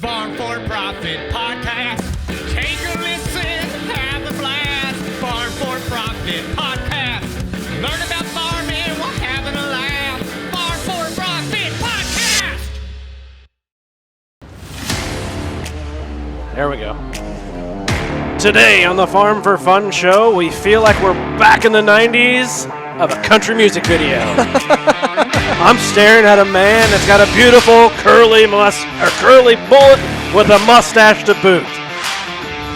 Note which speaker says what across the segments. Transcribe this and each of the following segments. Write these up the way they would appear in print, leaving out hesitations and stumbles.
Speaker 1: Farm4Profit podcast. Take a listen, have a blast. Farm4Profit podcast. Learn about farming while having a laugh. Farm4Profit podcast.
Speaker 2: There we go. Today on the Farm4Fun show, we feel like we're back in the 90s of a country music video. I'm staring at a man that's got a beautiful curly bullet with a mustache to boot.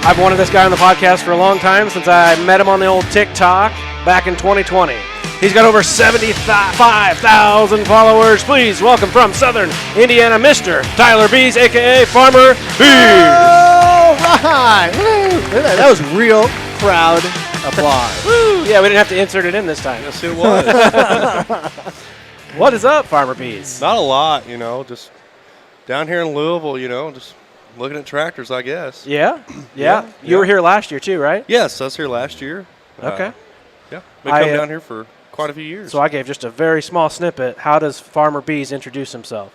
Speaker 2: I've wanted this guy on the podcast for a long time since I met him on the old TikTok back in 2020. He's got over 75,000 followers. Please welcome from Southern Indiana, Mr. Tyler Beas, a.k.a. Farmer Beas.
Speaker 3: All right. Woo. That was real crowd applause.
Speaker 2: Woo. Yeah, we didn't have to insert it in this time.
Speaker 4: Yes, it was.
Speaker 2: What is up, Farmer Beas?
Speaker 4: Not a lot, just down here in Louisville, just looking at tractors, I guess.
Speaker 2: Yeah? You were here last year too, right?
Speaker 4: Yes, I was here last year.
Speaker 2: Okay.
Speaker 4: Yeah, been coming down here for quite a few years.
Speaker 2: So I gave just a very small snippet. How does Farmer Beas introduce himself?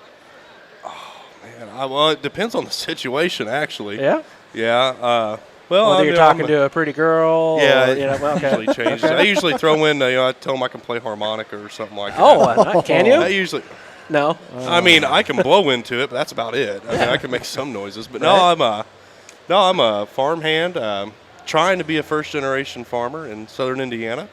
Speaker 4: Oh, man. Well, it depends on the situation, actually.
Speaker 2: Yeah?
Speaker 4: Yeah. Well,
Speaker 2: whether you're talking to a pretty girl.
Speaker 4: Yeah,
Speaker 2: or,
Speaker 4: it usually changes. I usually throw in, I tell them I can play harmonica or something like that.
Speaker 2: Oh, can you?
Speaker 4: I usually.
Speaker 2: No.
Speaker 4: I mean, I can blow into it, but that's about it. I mean, I can make some noises, but I'm a farm hand, trying to be a first-generation farmer in Southern Indiana.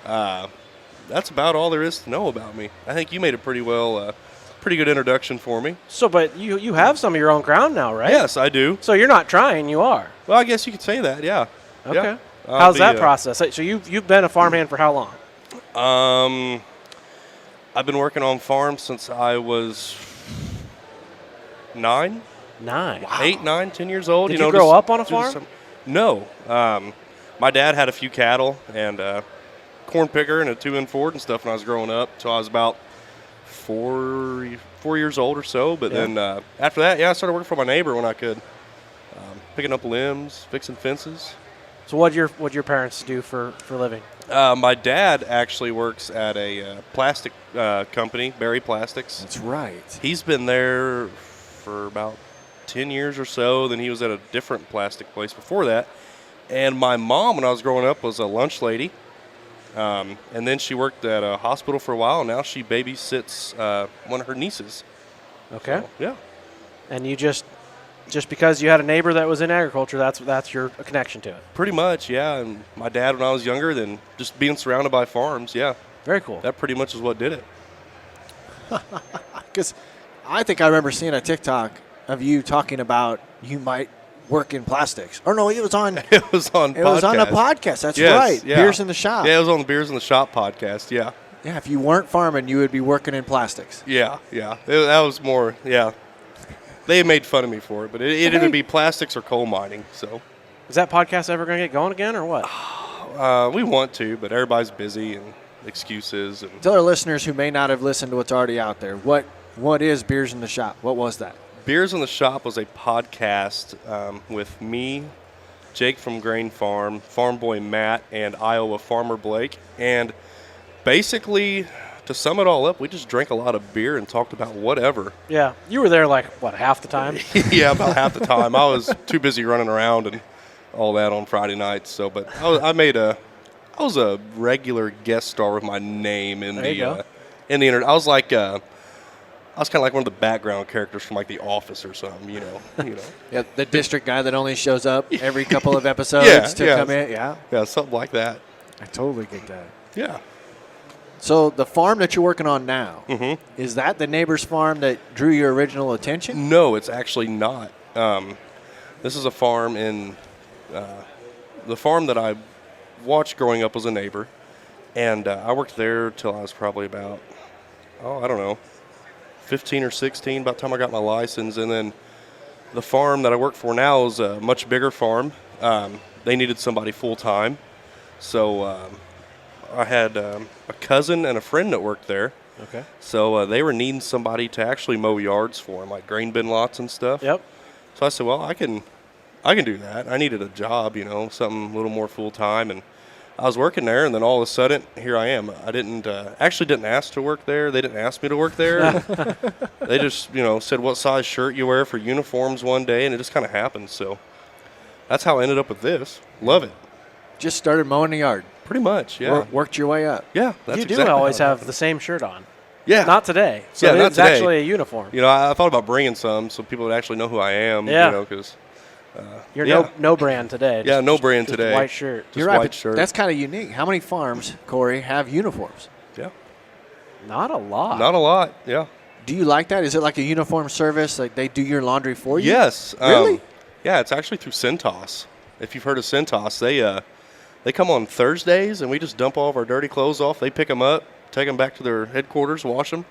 Speaker 4: That's about all there is to know about me. I think you made a pretty good introduction for me.
Speaker 2: So, but you have some of your own ground now, right?
Speaker 4: Yes, I do.
Speaker 2: So you're not trying, you are.
Speaker 4: Well, I guess you could say that, yeah.
Speaker 2: Okay.
Speaker 4: Yeah.
Speaker 2: How's that process? So you've been a farmhand for how long?
Speaker 4: I've been working on farms since I was 9.
Speaker 2: 9. Wow.
Speaker 4: 8, 9, 10 years old.
Speaker 2: Did you grow up on a farm?
Speaker 4: No. My dad had a few cattle and a corn picker and a 2-in Ford and stuff when I was growing up until I was about 4 years old or so. But then after that, I started working for my neighbor when I could, picking up limbs, fixing fences.
Speaker 2: So what'd your parents do for a living?
Speaker 4: My dad actually works at a plastic company, Berry Plastics.
Speaker 3: That's right.
Speaker 4: He's been there for about 10 years or so. Then he was at a different plastic place before that. And my mom, when I was growing up, was a lunch lady. And then she worked at a hospital for a while. And now she babysits one of her nieces.
Speaker 2: Okay.
Speaker 4: So, yeah.
Speaker 2: And you just because you had a neighbor that was in agriculture, that's your connection to it.
Speaker 4: Pretty much, yeah. And my dad, when I was younger, then just being surrounded by farms, yeah.
Speaker 2: Very cool.
Speaker 4: That pretty much is what did it.
Speaker 3: Because I think I remember seeing a TikTok of you talking about you might work in plastics. Or no, it was on.
Speaker 4: It was on
Speaker 3: a podcast. That's right.
Speaker 4: Yeah.
Speaker 3: Beers in the Shop.
Speaker 4: Yeah, it was on the Beers in the Shop podcast. Yeah.
Speaker 3: Yeah. If you weren't farming, you would be working in plastics.
Speaker 4: Yeah. That was more. Yeah. They made fun of me for it, but it either be plastics or coal mining. So.
Speaker 2: Is that podcast ever going to get going again, or what?
Speaker 4: We want to, but everybody's busy and excuses. And
Speaker 3: tell our listeners who may not have listened to what's already out there. What is Beers in the Shop? What was that?
Speaker 4: Beers in the Shop was a podcast with me, Jake from Grain Farm, Farm Boy Matt, and Iowa Farmer Blake. And basically, to sum it all up, we just drank a lot of beer and talked about whatever.
Speaker 2: Yeah. You were there half the time?
Speaker 4: Yeah, about half the time. I was too busy running around and all that on Friday nights. So, but I was a regular guest star with my name in the internet. I was like kind of like one of the background characters from like The Office or something, you know.
Speaker 3: Yeah, the district guy that only shows up every couple of episodes to come in.
Speaker 4: Yeah, something like that.
Speaker 3: I totally get that.
Speaker 4: Yeah.
Speaker 3: So the farm that you're working on now, is that the neighbor's farm that drew your original attention?
Speaker 4: No, it's actually not. This is a farm in the farm that I watched growing up was a neighbor, and I worked there till I was probably about, 15 or 16, about the time I got my license. And then the farm that I work for now is a much bigger farm. They needed somebody full-time. So I had a cousin and a friend that worked there.
Speaker 2: Okay.
Speaker 4: So they were needing somebody to actually mow yards for them, like grain bin lots and stuff.
Speaker 2: Yep.
Speaker 4: So I said, well, I can do that. I needed a job, something a little more full-time. And I was working there, and then all of a sudden, here I am. I didn't ask to work there. They didn't ask me to work there. They just, said what size shirt you wear for uniforms one day, and it just kind of happened. So that's how I ended up with this. Love it.
Speaker 3: Just started mowing the yard.
Speaker 4: Pretty much, yeah.
Speaker 3: Worked your way up.
Speaker 4: Yeah, that's
Speaker 2: You do
Speaker 4: exactly
Speaker 2: always
Speaker 4: how it
Speaker 2: have
Speaker 4: happened.
Speaker 2: the same shirt on.
Speaker 4: Yeah.
Speaker 2: Not today. So
Speaker 4: Yeah, not
Speaker 2: it's
Speaker 4: today.
Speaker 2: actually a uniform.
Speaker 4: I thought about bringing some so people would actually know who I am.
Speaker 2: Yeah.
Speaker 4: Because
Speaker 2: You're
Speaker 4: yeah.
Speaker 2: no brand today.
Speaker 4: Yeah, no brand
Speaker 2: just
Speaker 4: today.
Speaker 2: White shirt.
Speaker 4: Just
Speaker 3: You're right,
Speaker 4: white
Speaker 3: but
Speaker 4: shirt.
Speaker 3: that's kind of unique. How many farms, Corey, have uniforms?
Speaker 4: Yeah.
Speaker 2: Not a lot.
Speaker 4: Not a lot. Yeah.
Speaker 3: Do you like that? Is it like a uniform service? Like they do your laundry for you?
Speaker 4: Yes.
Speaker 3: Really?
Speaker 4: Yeah, it's actually through Centos. If you've heard of Centos, they come on Thursdays, and we just dump all of our dirty clothes off. They pick them up, take them back to their headquarters, wash them,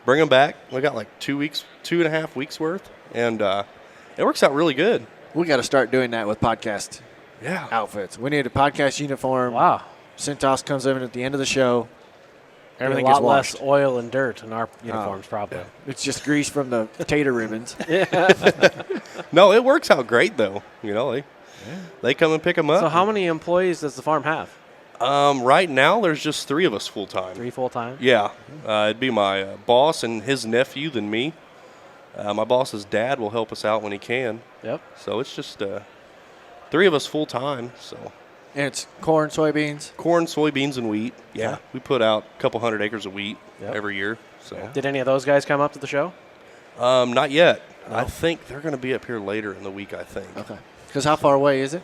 Speaker 4: bring them back. We got like 2.5 weeks worth, and it works out really good.
Speaker 3: We got to start doing that with podcast
Speaker 4: Yeah.
Speaker 3: outfits. We need a podcast uniform.
Speaker 2: Wow.
Speaker 3: Centos comes in at the end of the show. Everything
Speaker 2: a
Speaker 3: gets
Speaker 2: lot
Speaker 3: washed.
Speaker 2: less oil and dirt in our uniforms, probably.
Speaker 3: It's just grease from the tater ribbons.
Speaker 4: No, it works out great though. They come and pick them up.
Speaker 2: So how many employees does the farm have?
Speaker 4: Right now, there's just 3 of us full time.
Speaker 2: 3 full time?
Speaker 4: Yeah, it'd be my boss and his nephew, then me. My boss's dad will help us out when he can.
Speaker 2: Yep.
Speaker 4: So it's just 3 of us full time. So
Speaker 3: And it's corn, soybeans.
Speaker 4: corn, soybeans, and wheat. Yeah, we put out a couple hundred acres of wheat
Speaker 2: Yep.
Speaker 4: every year. So
Speaker 2: Did any of those guys come up to the show?
Speaker 4: not yet. I think they're going to be up here later in the week. I think.
Speaker 3: Okay. Because how far away is it?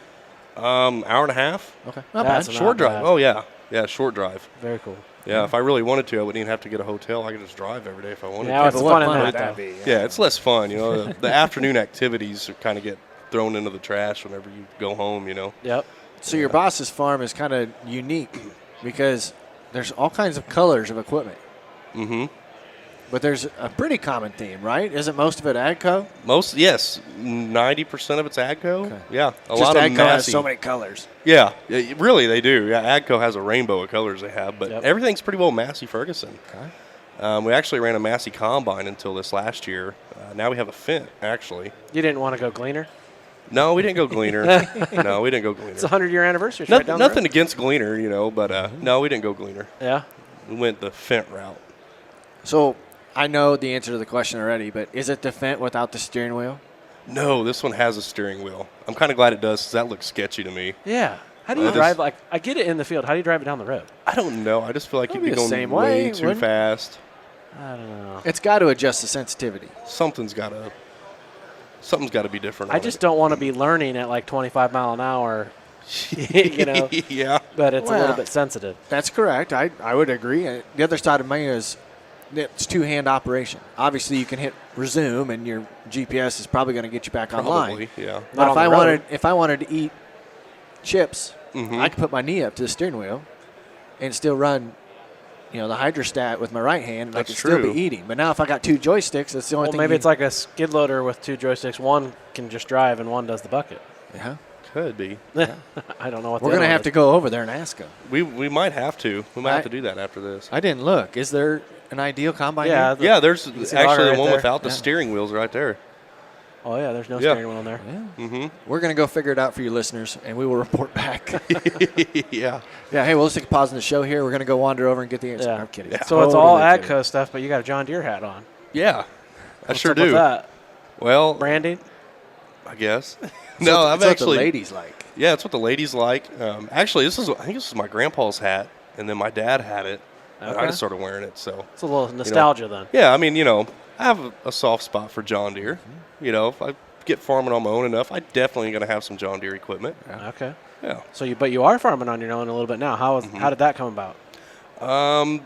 Speaker 4: Hour and a half.
Speaker 3: Okay. Not
Speaker 2: That's
Speaker 3: bad.
Speaker 2: not
Speaker 4: Short drive.
Speaker 2: bad.
Speaker 4: Oh yeah, short drive.
Speaker 2: Very cool.
Speaker 4: Yeah, if I really wanted to, I wouldn't even have to get a hotel. I could just drive every day if I wanted
Speaker 2: Now
Speaker 4: to.
Speaker 2: it's
Speaker 3: But
Speaker 2: fun
Speaker 3: what
Speaker 2: in
Speaker 3: fun
Speaker 2: that,
Speaker 3: would that
Speaker 2: though.
Speaker 3: be?
Speaker 4: Yeah, it's less fun. The afternoon activities kind of get thrown into the trash whenever you go home.
Speaker 2: Yep.
Speaker 3: So your boss's farm is kind of unique because there's all kinds of colors of equipment.
Speaker 4: Mm-hmm.
Speaker 3: But there's a pretty common theme, right? Isn't most of it AGCO?
Speaker 4: Yes, 90% of it's AGCO.
Speaker 3: Okay.
Speaker 4: Yeah, a
Speaker 3: Just
Speaker 4: lot of
Speaker 3: AGCO has
Speaker 4: massy.
Speaker 3: so many colors.
Speaker 4: Yeah, really they do. Yeah, AGCO has a rainbow of colors they have, but
Speaker 2: Yep.
Speaker 4: everything's pretty well Massey Ferguson.
Speaker 3: Okay.
Speaker 4: We actually ran a Massey combine until this last year. Now we have a Fendt, actually.
Speaker 2: You didn't want to go Gleaner?
Speaker 4: No, we didn't go Gleaner. No, we didn't go Gleaner.
Speaker 2: It's a 100-year anniversary. It's right down the
Speaker 4: Nothing
Speaker 2: road.
Speaker 4: against Gleaner, but no, we didn't go Gleaner.
Speaker 2: Yeah.
Speaker 4: We went the Fendt route.
Speaker 3: So I know the answer to the question already, but is it the Fendt without the steering wheel?
Speaker 4: No, this one has a steering wheel. I'm kind of glad it does because that looks sketchy to me.
Speaker 2: Yeah. How do you drive? I get it in the field. How do you drive it down the road?
Speaker 4: I don't know. I just feel like you'd
Speaker 3: Probably
Speaker 4: be
Speaker 3: the
Speaker 4: going
Speaker 3: same
Speaker 4: way
Speaker 3: way,
Speaker 4: too
Speaker 3: wouldn't-
Speaker 4: fast.
Speaker 2: I don't know.
Speaker 3: It's got to adjust the sensitivity.
Speaker 4: Something's got to be different.
Speaker 2: I
Speaker 4: on
Speaker 2: just
Speaker 4: it.
Speaker 2: don't want to be learning at like 25 mile an hour,
Speaker 4: Yeah.
Speaker 2: but it's a
Speaker 3: Well,
Speaker 2: little bit sensitive.
Speaker 3: That's correct. I would agree. The other side of me is it's two-hand operation. Obviously, you can hit resume, and your GPS is probably going to get you back online.
Speaker 4: Probably. Yeah.
Speaker 3: But
Speaker 2: Not
Speaker 3: if
Speaker 2: on
Speaker 3: I
Speaker 2: the road.
Speaker 3: wanted to eat chips,
Speaker 4: Mhm.
Speaker 3: I could put my knee up to the steering wheel and still run, the hydrostat with my right hand, and I
Speaker 4: That's
Speaker 3: could still
Speaker 4: true.
Speaker 3: be eating. But now if I got 2 joysticks, that's the only
Speaker 2: Well,
Speaker 3: thing.
Speaker 2: maybe it's like a skid loader with 2 joysticks. One can just drive and one does the bucket.
Speaker 3: yeah.
Speaker 4: Could be.
Speaker 2: I don't know what
Speaker 3: We're
Speaker 2: the
Speaker 3: going to
Speaker 2: other
Speaker 3: have
Speaker 2: one
Speaker 3: to
Speaker 2: is.
Speaker 3: go over there and ask them.
Speaker 4: We might have to. We might
Speaker 3: I-
Speaker 4: have to do that after this.
Speaker 3: I didn't look. Is there an ideal combine?
Speaker 2: Yeah.
Speaker 3: here?
Speaker 4: Yeah, there's
Speaker 2: can see the
Speaker 4: actually
Speaker 2: auger
Speaker 4: the
Speaker 2: right
Speaker 4: one
Speaker 2: there.
Speaker 4: without the
Speaker 3: Yeah.
Speaker 4: steering wheels right there.
Speaker 2: Oh, yeah. There's no
Speaker 4: Yeah.
Speaker 2: steering wheel in there.
Speaker 3: Yeah.
Speaker 4: Mm-hmm.
Speaker 3: We're going to go figure it out for you listeners, and we will report back.
Speaker 4: Yeah.
Speaker 3: Yeah, hey, well, let's take a pause in the show here. We're going to go wander over and get the answer.
Speaker 2: Yeah.
Speaker 3: I'm kidding.
Speaker 2: So it's all
Speaker 3: Totally kidding.
Speaker 2: AGCO stuff, but you got a John Deere hat on.
Speaker 4: Yeah. I
Speaker 2: What's
Speaker 4: sure
Speaker 2: up with
Speaker 4: do.
Speaker 2: that?
Speaker 4: Well,
Speaker 2: Branding?
Speaker 4: I guess.
Speaker 3: It's
Speaker 4: No,
Speaker 3: what-
Speaker 4: I've
Speaker 3: it's what
Speaker 4: actually.
Speaker 3: the ladies like.
Speaker 4: Yeah, it's what the ladies like. Actually, I think this is my grandpa's hat, and then my dad had it, and I
Speaker 2: Okay.
Speaker 4: just started wearing it. So
Speaker 2: It's a little nostalgia then.
Speaker 4: yeah, I mean, I have a soft spot for John Deere. If I get farming on my own enough, I definitely going to have some John Deere equipment.
Speaker 2: Okay.
Speaker 4: Yeah.
Speaker 2: So but you are farming on your own a little bit now. How did that come about?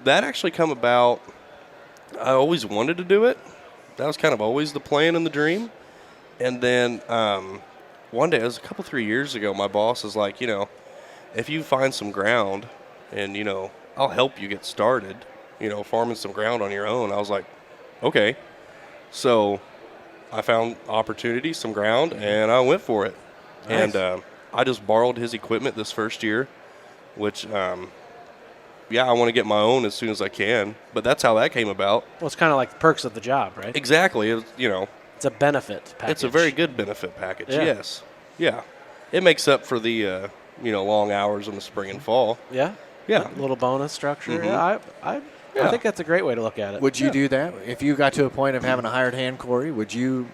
Speaker 4: That actually come about. I always wanted to do it. That was kind of always the plan and the dream. And then one day, it was 3 years ago, my boss is like, if you find some ground and, I'll help you get started, farming some ground on your own. I was like, okay. So I found opportunity, some ground, and I went for it.
Speaker 3: Nice.
Speaker 4: And I just borrowed his equipment this first year, which, I want to get my own as soon as I can. But that's how that came about.
Speaker 2: Well, it's kind of like the perks of the job, right?
Speaker 4: Exactly.
Speaker 2: It's a benefit package.
Speaker 4: It's a very good benefit package.
Speaker 2: Yeah.
Speaker 4: Yes. Yeah. It makes up for the, long hours in the spring and fall.
Speaker 2: Yeah.
Speaker 4: Yeah.
Speaker 2: A little bonus structure.
Speaker 4: Mhm.
Speaker 2: Yeah. I
Speaker 4: Yeah.
Speaker 2: think that's a great way to look at it.
Speaker 3: Would you do that if you got to a point of having a hired hand, Corey? Would you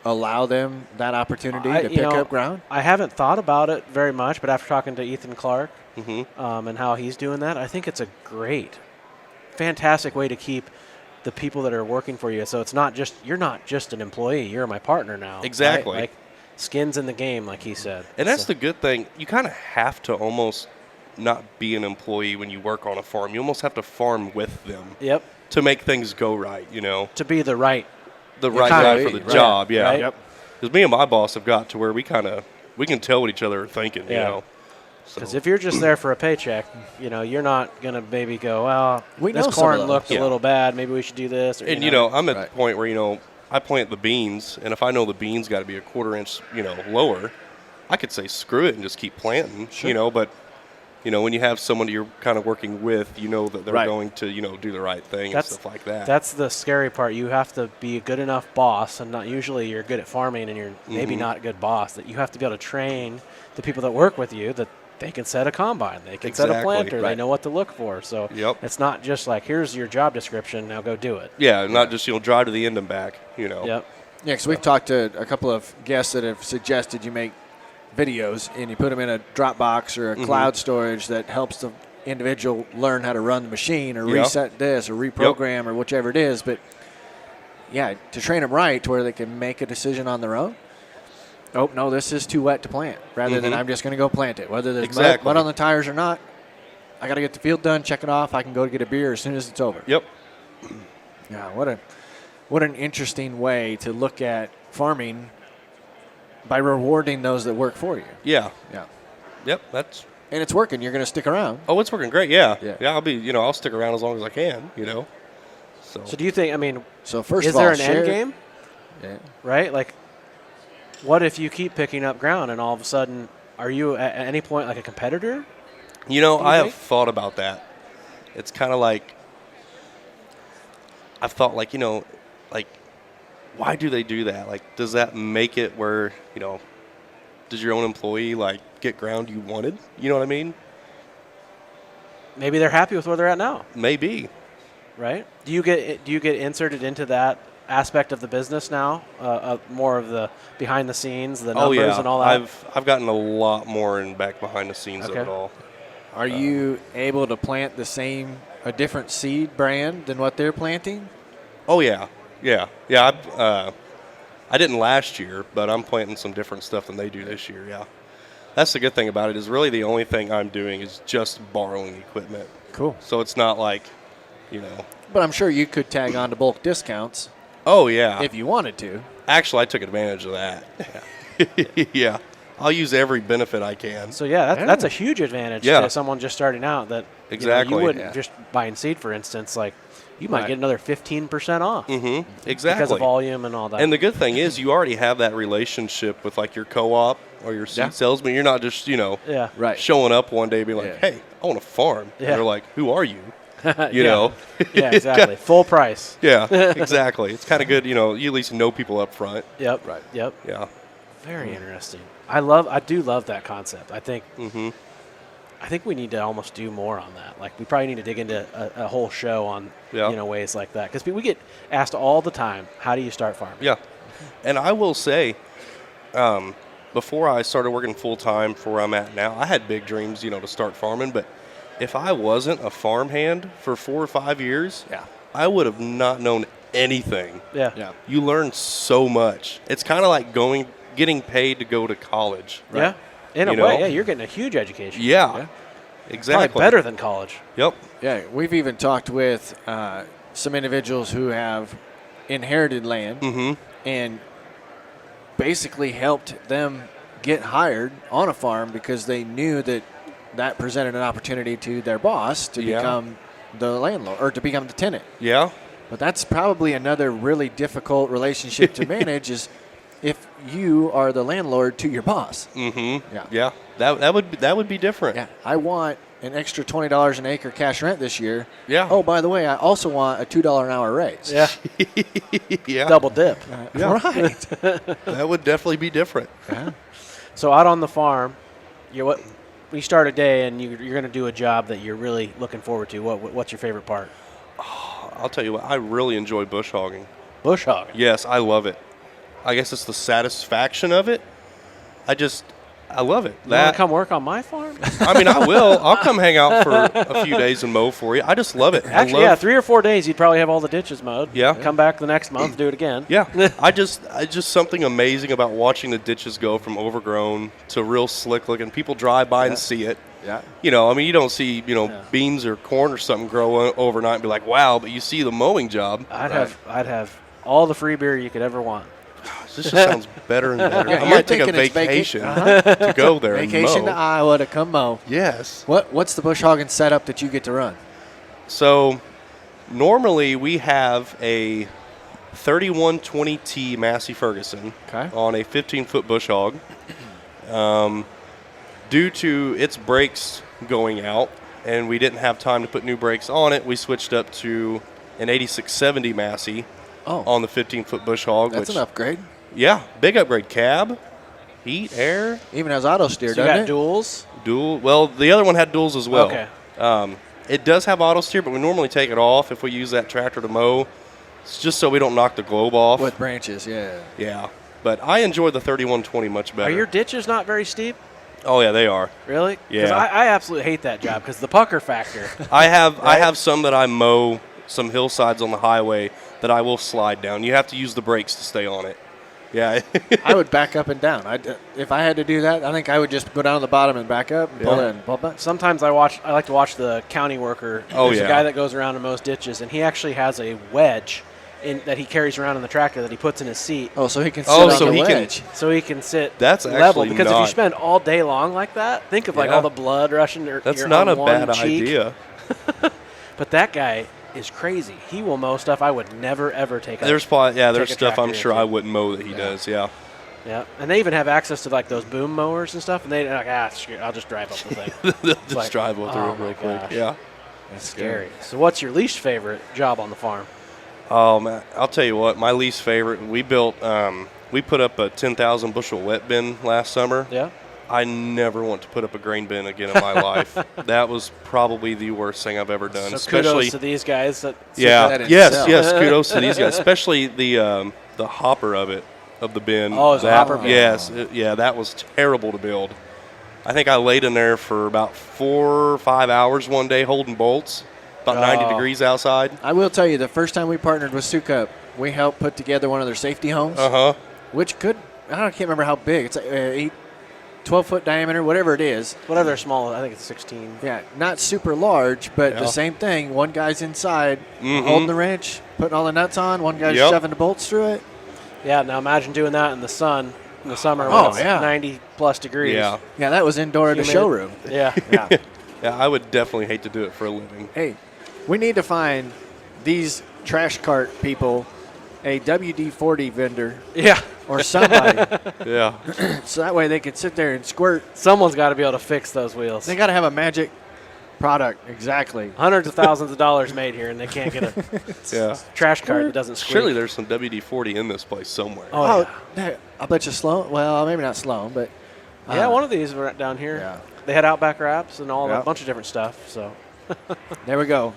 Speaker 3: allow them that opportunity to pick up ground?
Speaker 2: I haven't thought about it very much, but after talking to Ethan Clark
Speaker 4: Mm-hmm.
Speaker 2: and how he's doing that, I think it's a great, fantastic way to keep the people that are working for you. So it's not just you're not just an employee; you're my partner now. right?
Speaker 4: Exactly.
Speaker 2: Like skins in the game, like he said.
Speaker 4: And that's
Speaker 2: So-
Speaker 4: the good thing. You kind of have to almost not be an employee when you work on a farm. You almost have to farm with them
Speaker 2: Yep.
Speaker 4: to make things go right,
Speaker 2: To be the right.
Speaker 4: The right
Speaker 3: kinda
Speaker 4: guy for
Speaker 3: be,
Speaker 4: the
Speaker 3: right.
Speaker 4: job, yeah.
Speaker 2: Right.
Speaker 3: Yep.
Speaker 4: Because me and my boss have got to where we can tell what each other are thinking,
Speaker 2: Yeah.
Speaker 4: So,
Speaker 2: Because if you're just there for a paycheck, you're not gonna maybe go, well,
Speaker 3: We know
Speaker 2: this
Speaker 3: some
Speaker 2: corn
Speaker 3: of those.
Speaker 2: looked
Speaker 4: Yeah.
Speaker 2: a little bad. Maybe we should do this. Or,
Speaker 4: and I'm at the point where I plant the beans, and if I know the beans got to be a quarter inch, lower, I could say screw it and just keep planting, But when you have someone you're kind of working with, that they're
Speaker 3: Right.
Speaker 4: going to do the right thing and stuff like that.
Speaker 2: That's the scary part. You have to be a good enough boss, and not usually you're good at farming, and you're maybe
Speaker 4: Mm-hmm.
Speaker 2: not a good boss. That you have to be able to train the people that work with you that they can set a combine, they can set a
Speaker 4: Exactly.
Speaker 2: planter, they
Speaker 3: Right.
Speaker 2: know what to look for. So
Speaker 4: Yep.
Speaker 2: it's not just like here's your job description, now go do it.
Speaker 4: Yeah, not just drive to the end and back.
Speaker 2: Yep.
Speaker 3: Yeah, because we've talked to a couple of guests that have suggested you make videos and you put them in a Dropbox or a cloud storage that helps the individual learn how to run the machine or
Speaker 4: Yeah.
Speaker 3: reset this or reprogram or whichever it is. But, yeah, to train them right to where they can make a decision on their own. Oh, no, this is too wet to plant, rather than
Speaker 4: Mhm.
Speaker 3: I'm just going to go plant it. Whether there's
Speaker 4: Exactly.
Speaker 3: mud on the tires or not, I got to get the field done, check it off. I can go get a beer as soon as it's over.
Speaker 4: Yep.
Speaker 3: Yeah, what an interesting way to look at farming by rewarding those that work for you.
Speaker 4: Yeah.
Speaker 3: Yeah.
Speaker 4: Yep. That's.
Speaker 3: And it's working. You're going to stick around.
Speaker 4: Oh, it's working great. Yeah.
Speaker 3: Yeah.
Speaker 4: I'll be. I'll stick around as long as I can.
Speaker 2: So do you think? I mean,
Speaker 3: So first
Speaker 2: is
Speaker 3: of all,
Speaker 2: there an
Speaker 3: share-
Speaker 2: end game?
Speaker 3: Yeah.
Speaker 2: Right? Like, what if you keep picking up ground and all of a sudden, are you at any point like a competitor?
Speaker 4: I have
Speaker 2: think?
Speaker 4: thought about that. It's kind of like I've thought, like why do they do that? Like, does that make it where does your own employee get ground you wanted? You know what I mean?
Speaker 2: Maybe they're happy with where they're at now,
Speaker 4: Maybe.
Speaker 2: right? Do you get inserted into that aspect of the business now? More of the behind the scenes, the numbers,
Speaker 4: Oh yeah.
Speaker 2: and all that.
Speaker 4: I've gotten a lot more in back behind the scenes
Speaker 2: Okay.
Speaker 4: of it all.
Speaker 3: Are you able to plant a different seed brand than what they're planting?
Speaker 4: Oh yeah. Yeah. I didn't last year, but I'm planting some different stuff than they do this year. Yeah. That's the good thing about it is really the only thing I'm doing is just borrowing equipment.
Speaker 3: Cool.
Speaker 4: So it's not like,
Speaker 3: But I'm sure you could tag on to bulk discounts
Speaker 4: Oh yeah.
Speaker 3: if you wanted to.
Speaker 4: Actually, I took advantage of that. Yeah. I'll use every benefit I can.
Speaker 2: So yeah, that's a huge advantage
Speaker 4: Yeah.
Speaker 2: to someone just starting out. That
Speaker 4: Exactly.
Speaker 2: you wouldn't
Speaker 3: Yeah.
Speaker 2: just buying seed, for instance. Like you might
Speaker 3: Right.
Speaker 2: get another 15% off
Speaker 4: Mm-hmm. Exactly.
Speaker 2: because of volume and all that.
Speaker 4: And the good thing is you already have that relationship with your co-op or your seed
Speaker 3: Yeah.
Speaker 4: salesman. You're not just,
Speaker 2: yeah,
Speaker 3: Right.
Speaker 4: showing up one day being like,
Speaker 3: Yeah.
Speaker 4: hey, I want to farm.
Speaker 2: Yeah.
Speaker 4: And they're like, who are you?
Speaker 2: Yeah.
Speaker 4: You know?
Speaker 2: yeah, exactly. Full price.
Speaker 4: Yeah, exactly. It's kind of good, you at least know people up front.
Speaker 2: Yep.
Speaker 3: Right.
Speaker 2: Yep.
Speaker 4: Yeah.
Speaker 2: Very interesting. I do love that concept. I think we need to almost do more on that. Like we probably need to dig into a whole show on
Speaker 4: Yeah.
Speaker 2: ways like that because we get asked all the time, how do you start farming?
Speaker 4: Yeah. And I will say, before I started working full-time for where I'm at now, I had big dreams, to start farming. But if I wasn't a farmhand for 4 or 5 years,
Speaker 3: Yeah.
Speaker 4: I would have not known anything.
Speaker 2: Yeah.
Speaker 3: Yeah.
Speaker 4: You learn so much. It's kind of like getting paid to go to college.
Speaker 2: Yeah. In a
Speaker 4: You
Speaker 2: way,
Speaker 4: know?
Speaker 2: yeah, you're getting a huge education.
Speaker 4: Yeah.
Speaker 3: Yeah.
Speaker 4: Exactly.
Speaker 2: Probably better than college.
Speaker 4: Yep.
Speaker 3: Yeah, we've even talked with some individuals who have inherited land
Speaker 4: Mm-hmm.
Speaker 3: and basically helped them get hired on a farm because they knew that presented an opportunity to their boss to
Speaker 4: Yeah.
Speaker 3: become the landlord or to become the tenant.
Speaker 4: Yeah.
Speaker 3: But that's probably another really difficult relationship to manage is if you are the landlord to your boss.
Speaker 4: Mm-hmm.
Speaker 3: Yeah.
Speaker 4: Yeah. That would be different.
Speaker 3: Yeah, I want an extra $20 an acre cash rent this year.
Speaker 4: Yeah.
Speaker 3: Oh, by the way, I also want a $2 an hour raise.
Speaker 2: Yeah.
Speaker 4: Yeah.
Speaker 2: Double dip.
Speaker 3: Yeah. Right.
Speaker 4: That would definitely be different.
Speaker 2: So out on the farm, you start a day and you're going to do a job that you're really looking forward to, what's your favorite part?
Speaker 4: I'll tell you what, I really enjoy bush hogging.
Speaker 2: Bush hogging.
Speaker 4: Yes, I love it. I guess it's the satisfaction of it. I love it.
Speaker 2: You want to come work on my farm?
Speaker 4: I mean, I will. I'll come hang out for a few days and mow for you. I just love it.
Speaker 2: Actually, 3 or 4 days, you'd probably have all the ditches mowed.
Speaker 4: Yeah.
Speaker 2: Come back the next month, do it again.
Speaker 4: Yeah. I just something amazing about watching the ditches go from overgrown to real slick looking. People drive by and see it.
Speaker 3: Yeah.
Speaker 4: You know, I mean, you don't see, beans or corn or something grow overnight and be like, wow, but you see the mowing job.
Speaker 2: I'd have all the free beer you could ever want.
Speaker 4: This just sounds better and better.
Speaker 3: Yeah,
Speaker 4: I
Speaker 3: you're
Speaker 4: might take a
Speaker 3: thinking it's
Speaker 4: vacation to go there
Speaker 3: Vacation
Speaker 4: and
Speaker 3: to
Speaker 4: mow.
Speaker 3: Iowa to come mow.
Speaker 4: Yes.
Speaker 3: What's the bush hogging setup that you get to run?
Speaker 4: So normally we have a 3120T Massey Ferguson on a 15-foot bush hog. Due to its brakes going out and we didn't have time to put new brakes on it, we switched up to an 8670 Massey on the 15-foot bush hog.
Speaker 3: That's an upgrade.
Speaker 4: Yeah, big upgrade. Cab, heat, air.
Speaker 3: Even has auto steer,
Speaker 2: So you
Speaker 3: doesn't
Speaker 2: got
Speaker 3: it?
Speaker 2: duals?
Speaker 4: Dual. Well, the other one had duals as well.
Speaker 2: Okay.
Speaker 4: It does have auto steer, but we normally take it off if we use that tractor to mow. It's just so we don't knock the globe off.
Speaker 3: With branches, yeah.
Speaker 4: Yeah. But I enjoy the 3120 much better.
Speaker 2: Are your ditches not very steep?
Speaker 4: Oh, yeah, they are.
Speaker 2: Really?
Speaker 4: Yeah.
Speaker 2: Because I absolutely hate that job because the pucker factor.
Speaker 4: I have some that I mow, some hillsides on the highway that I will slide down. You have to use the brakes to stay on it. Yeah.
Speaker 3: I would back up and down. If I had to do that, I think I would just go down to the bottom and back up and pull in. Pull back.
Speaker 2: Sometimes I like to watch the county worker.
Speaker 4: Oh,
Speaker 2: There's
Speaker 4: yeah.
Speaker 2: a guy that goes around and mows ditches, and he actually has a wedge that he carries around in the tractor that he puts in his seat.
Speaker 3: Oh, so he can sit
Speaker 4: Oh,
Speaker 3: on
Speaker 4: so
Speaker 3: the
Speaker 4: he can-
Speaker 3: wedge.
Speaker 2: So he can sit
Speaker 4: That's
Speaker 2: level.
Speaker 4: actually
Speaker 2: Because if you
Speaker 4: not-
Speaker 2: spend all day long like that, think of like
Speaker 4: Yeah.
Speaker 2: all the blood rushing your
Speaker 4: That's
Speaker 2: your
Speaker 4: not
Speaker 2: on
Speaker 4: a
Speaker 2: one
Speaker 4: bad
Speaker 2: cheek.
Speaker 4: idea.
Speaker 2: But that guy is crazy. He will mow stuff I would never ever take.
Speaker 4: There's probably, there's
Speaker 2: take a
Speaker 4: stuff I'm
Speaker 2: tractor
Speaker 4: sure
Speaker 2: into.
Speaker 4: I wouldn't mow that he does, yeah.
Speaker 2: Yeah, and they even have access to like those boom mowers and stuff, and they're like, screw it, I'll just drive up the thing.
Speaker 4: Just
Speaker 2: like,
Speaker 4: drive through
Speaker 2: oh
Speaker 4: it
Speaker 2: my
Speaker 4: real quick.
Speaker 2: gosh.
Speaker 4: Yeah.
Speaker 2: That's scary. So what's your least favorite job on the farm?
Speaker 4: Oh, man, I'll tell you what, my least favorite, we put up a 10,000 bushel wet bin last summer.
Speaker 2: Yeah.
Speaker 4: I never want to put up a grain bin again in my life. That was probably the worst thing I've ever done.
Speaker 2: So
Speaker 4: especially,
Speaker 2: kudos to these guys.
Speaker 3: that
Speaker 4: yes,
Speaker 3: itself.
Speaker 4: kudos to these guys, especially the hopper of the bin.
Speaker 2: Oh, it's a
Speaker 4: that,
Speaker 2: hopper bin.
Speaker 4: Yes, that was terrible to build. I think I laid in there for about 4 or 5 hours one day holding bolts, about 90 degrees outside.
Speaker 3: I will tell you, the first time we partnered with Sukup, we helped put together one of their safety homes, which I can't remember how big. It's 12-foot diameter, whatever it is.
Speaker 2: Whatever they're small, I think it's 16.
Speaker 3: Yeah, not super large, but the same thing. One guy's inside holding the wrench, putting all the nuts on. One guy's shoving the bolts through it.
Speaker 2: Yeah, now imagine doing that in the sun in the summer
Speaker 3: Oh,
Speaker 2: when it's
Speaker 3: yeah.
Speaker 2: 90-plus degrees.
Speaker 4: Yeah.
Speaker 3: Yeah, that was indoor at the
Speaker 2: Humid.
Speaker 3: showroom.
Speaker 2: Yeah.
Speaker 3: Yeah.
Speaker 4: Yeah, I would definitely hate to do it for a living.
Speaker 3: Hey, we need to find these trash cart people a WD-40 vendor
Speaker 2: Yeah.
Speaker 3: or somebody,
Speaker 4: Yeah.
Speaker 3: so that way they can sit there and squirt.
Speaker 2: Someone's got to be able to fix those wheels.
Speaker 3: They got to have a magic product, exactly.
Speaker 2: Hundreds of thousands of dollars made here, and they can't get a
Speaker 4: Yeah.
Speaker 2: trash cart that doesn't squeak.
Speaker 4: Surely there's some WD-40 in this place somewhere.
Speaker 2: Oh,
Speaker 3: I bet you Sloan. Well, maybe not Sloan, but
Speaker 2: yeah, one of these were down here.
Speaker 3: Yeah.
Speaker 2: They had Outback wraps and all
Speaker 3: Yeah.
Speaker 2: a bunch of different stuff. So
Speaker 3: there we go.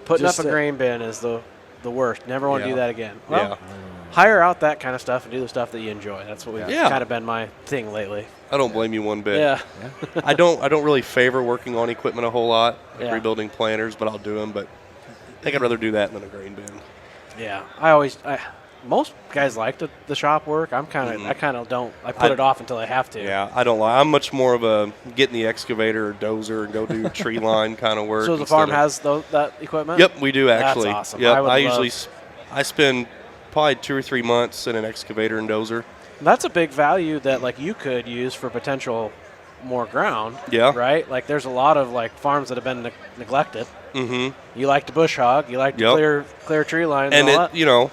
Speaker 2: putting
Speaker 3: Just
Speaker 2: up a grain bin is the worst. Never want to
Speaker 4: Yeah.
Speaker 2: do that again. Well,
Speaker 4: Yeah.
Speaker 2: hire out that kind of stuff and do the stuff that you enjoy. That's what we've
Speaker 4: Yeah.
Speaker 2: kind of been my thing lately.
Speaker 4: I don't blame you one bit.
Speaker 2: Yeah.
Speaker 4: I don't really favor working on equipment a whole lot, like
Speaker 2: Yeah.
Speaker 4: rebuilding planters, but I'll do them. But I think I'd rather do that than a grain bin.
Speaker 2: Yeah. Most guys like the shop work. I kind of don't. I put it off until I have to.
Speaker 4: Yeah, I don't lie. I'm much more of a get in the excavator or dozer and go do tree line kind of work.
Speaker 2: So the
Speaker 4: instead
Speaker 2: farm
Speaker 4: of-
Speaker 2: has that equipment?
Speaker 4: Yep, we do actually.
Speaker 2: That's awesome.
Speaker 4: Yep,
Speaker 2: I would
Speaker 4: usually I spend probably 2 or 3 months in an excavator and dozer.
Speaker 2: That's a big value that like you could use for potential more ground.
Speaker 4: Yeah.
Speaker 2: Right? Like there's a lot of like farms that have been neglected.
Speaker 4: Mm-hmm.
Speaker 2: You like to bush hog, you like to
Speaker 4: Yep.
Speaker 2: clear tree lines
Speaker 4: And
Speaker 2: and all
Speaker 4: it,
Speaker 2: that.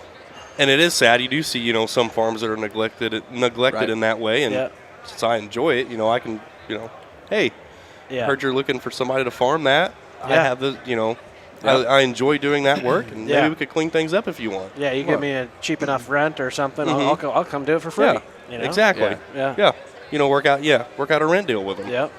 Speaker 4: and it is sad. You do see, some farms that are neglected
Speaker 3: Right.
Speaker 4: in that way. And
Speaker 2: Yeah.
Speaker 4: since I enjoy it, I can, hey,
Speaker 2: Yeah.
Speaker 4: heard you're looking for somebody to farm that. I
Speaker 2: Yeah.
Speaker 4: have the, I enjoy doing that work, and
Speaker 2: Yeah.
Speaker 4: maybe we could clean things up if you want.
Speaker 2: Yeah, you give me a cheap enough rent or something,
Speaker 4: Mhm.
Speaker 2: I'll come do it for free.
Speaker 4: Yeah,
Speaker 2: you know?
Speaker 4: exactly.
Speaker 2: Yeah.
Speaker 4: Yeah, work out a rent deal with them.
Speaker 2: Yep.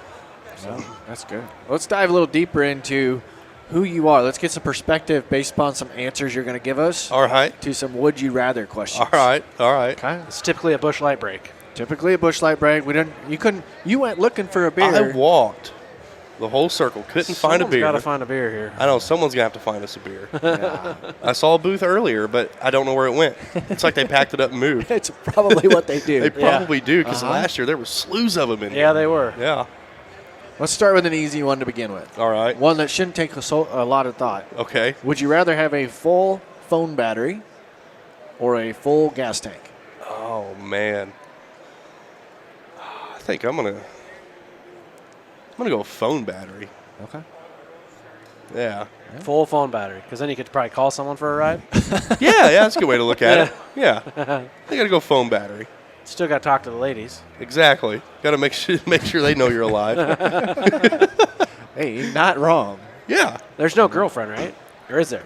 Speaker 2: So.
Speaker 3: That's good. Let's dive a little deeper into who you are. Let's get some perspective based upon some answers you're going to give us
Speaker 4: All right.
Speaker 3: to some would you rather questions.
Speaker 4: All right.
Speaker 3: Okay.
Speaker 2: It's typically a bush light break.
Speaker 3: Typically a bush light break. You went looking for a beer.
Speaker 4: I walked the whole circle. Couldn't find a beer.
Speaker 2: Got to find a beer here.
Speaker 4: I know. Someone's going to have to find us a beer.
Speaker 3: Yeah.
Speaker 4: I saw a booth earlier, but I don't know where it went. It's like they packed it up and moved.
Speaker 3: It's probably what they do.
Speaker 4: They probably do, because last year there were slews of them in here.
Speaker 2: Yeah, they were.
Speaker 4: Yeah.
Speaker 3: Let's start with an easy one to begin with.
Speaker 4: All right.
Speaker 3: One that shouldn't take a lot of thought.
Speaker 4: Okay.
Speaker 3: Would you rather have a full phone battery or a full gas tank?
Speaker 4: Oh, man. I think I'm gonna go phone battery.
Speaker 3: Okay.
Speaker 4: Yeah.
Speaker 2: Full phone battery, because then you could probably call someone for a ride.
Speaker 4: Yeah, that's a good way to look at it. Yeah. I gotta go phone battery.
Speaker 2: Still got to talk to the ladies.
Speaker 4: Exactly. Got to make sure they know you're alive.
Speaker 3: Hey, you're not wrong.
Speaker 4: Yeah.
Speaker 2: There's no girlfriend, right? Or is there?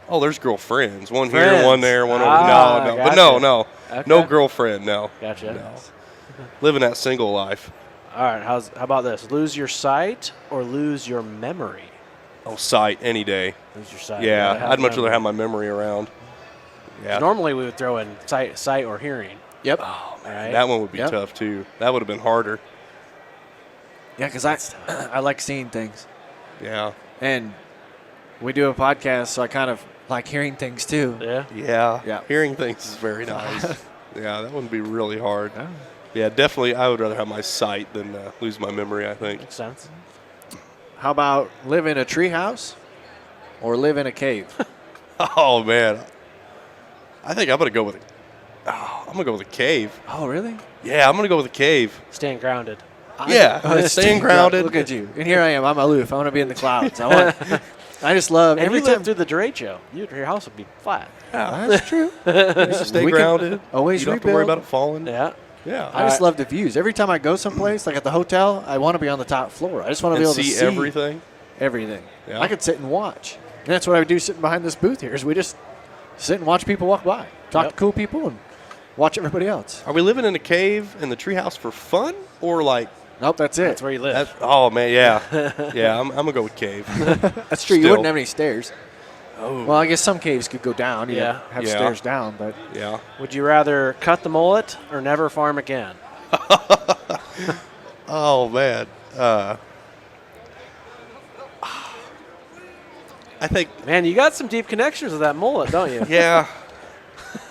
Speaker 4: Oh, there's girlfriends. One
Speaker 2: Friends.
Speaker 4: here, one there, one over.
Speaker 2: Ah,
Speaker 4: No,
Speaker 2: gotcha.
Speaker 4: but no,
Speaker 2: Okay.
Speaker 4: no girlfriend. No.
Speaker 2: Gotcha.
Speaker 4: No. Living that single life.
Speaker 2: All right. How about this? Lose your sight or lose your memory?
Speaker 4: Oh, sight any day.
Speaker 2: Lose your sight.
Speaker 4: Yeah,
Speaker 2: Gotta have
Speaker 4: I'd much rather
Speaker 2: memory.
Speaker 4: have my memory around. Yeah.
Speaker 2: Normally we would throw in sight or hearing.
Speaker 3: Yep.
Speaker 4: Oh man,
Speaker 2: Right?
Speaker 4: that one would be
Speaker 3: Yep.
Speaker 4: tough too. That would have been harder.
Speaker 3: Yeah, because I like seeing things.
Speaker 4: Yeah.
Speaker 3: And we do a podcast, so I kind of like hearing things too.
Speaker 2: Yeah.
Speaker 4: Yeah.
Speaker 3: Yeah.
Speaker 4: Hearing things is very nice. Yeah, that wouldn't be really hard.
Speaker 3: Yeah.
Speaker 4: Yeah, definitely. I would rather have my sight than lose my memory, I think.
Speaker 2: Makes sense.
Speaker 3: How about live in a treehouse or live in a cave?
Speaker 4: Oh man, I think I'm gonna go with a cave.
Speaker 3: Oh, really?
Speaker 4: Yeah, I'm gonna go with a cave.
Speaker 2: Staying grounded.
Speaker 4: Staying grounded.
Speaker 3: Look at you. And here I am. I'm aloof. I want to be in the clouds. I just love
Speaker 2: And
Speaker 3: every
Speaker 2: you live
Speaker 3: time.
Speaker 2: through the derecho. Your house would be flat.
Speaker 3: That's true.
Speaker 4: Stay
Speaker 3: We can
Speaker 4: grounded.
Speaker 3: always
Speaker 4: You don't have to worry
Speaker 3: rebuild.
Speaker 4: about it falling.
Speaker 2: Yeah.
Speaker 4: Yeah.
Speaker 3: I just love the views. Every time I go someplace, like at the hotel, I want to be on the top floor. I just want to be
Speaker 4: And
Speaker 3: able to
Speaker 4: see
Speaker 3: see
Speaker 4: everything.
Speaker 3: everything.
Speaker 4: Yeah.
Speaker 3: I could sit and watch. And that's what I would do sitting behind this booth here is we just sit and watch people walk by, talk
Speaker 2: Yep.
Speaker 3: to cool people, and watch everybody else.
Speaker 4: Are we living in a cave in the treehouse for fun or like?
Speaker 3: Nope, that's it.
Speaker 2: That's where you live.
Speaker 4: Oh man, yeah, yeah. I'm gonna go with cave.
Speaker 3: That's true. You
Speaker 4: Still.
Speaker 3: wouldn't have any stairs.
Speaker 4: Oh.
Speaker 3: Well, I guess some caves could go down. You
Speaker 2: Yeah.
Speaker 3: have
Speaker 4: Yeah.
Speaker 3: stairs down, but
Speaker 4: Yeah.
Speaker 2: Would you rather cut the mullet or never farm again?
Speaker 4: Oh man. I think.
Speaker 2: Man, you got some deep connections with that mullet, don't you?
Speaker 4: Yeah.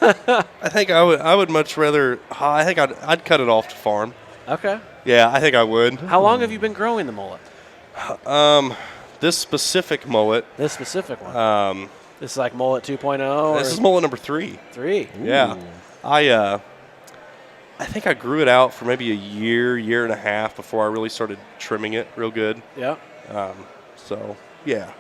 Speaker 4: I think I would much rather. I think I'd cut it off to farm.
Speaker 2: Okay.
Speaker 4: Yeah, I think I would.
Speaker 2: How long have you been growing the mullet?
Speaker 4: This specific mullet.
Speaker 2: This specific one. This is like mullet 2.0 or
Speaker 4: This is mullet number 3.
Speaker 2: 3.
Speaker 4: Yeah. I think I grew it out for maybe a year and a half before I really started trimming it real good.
Speaker 2: Yeah.
Speaker 4: So yeah.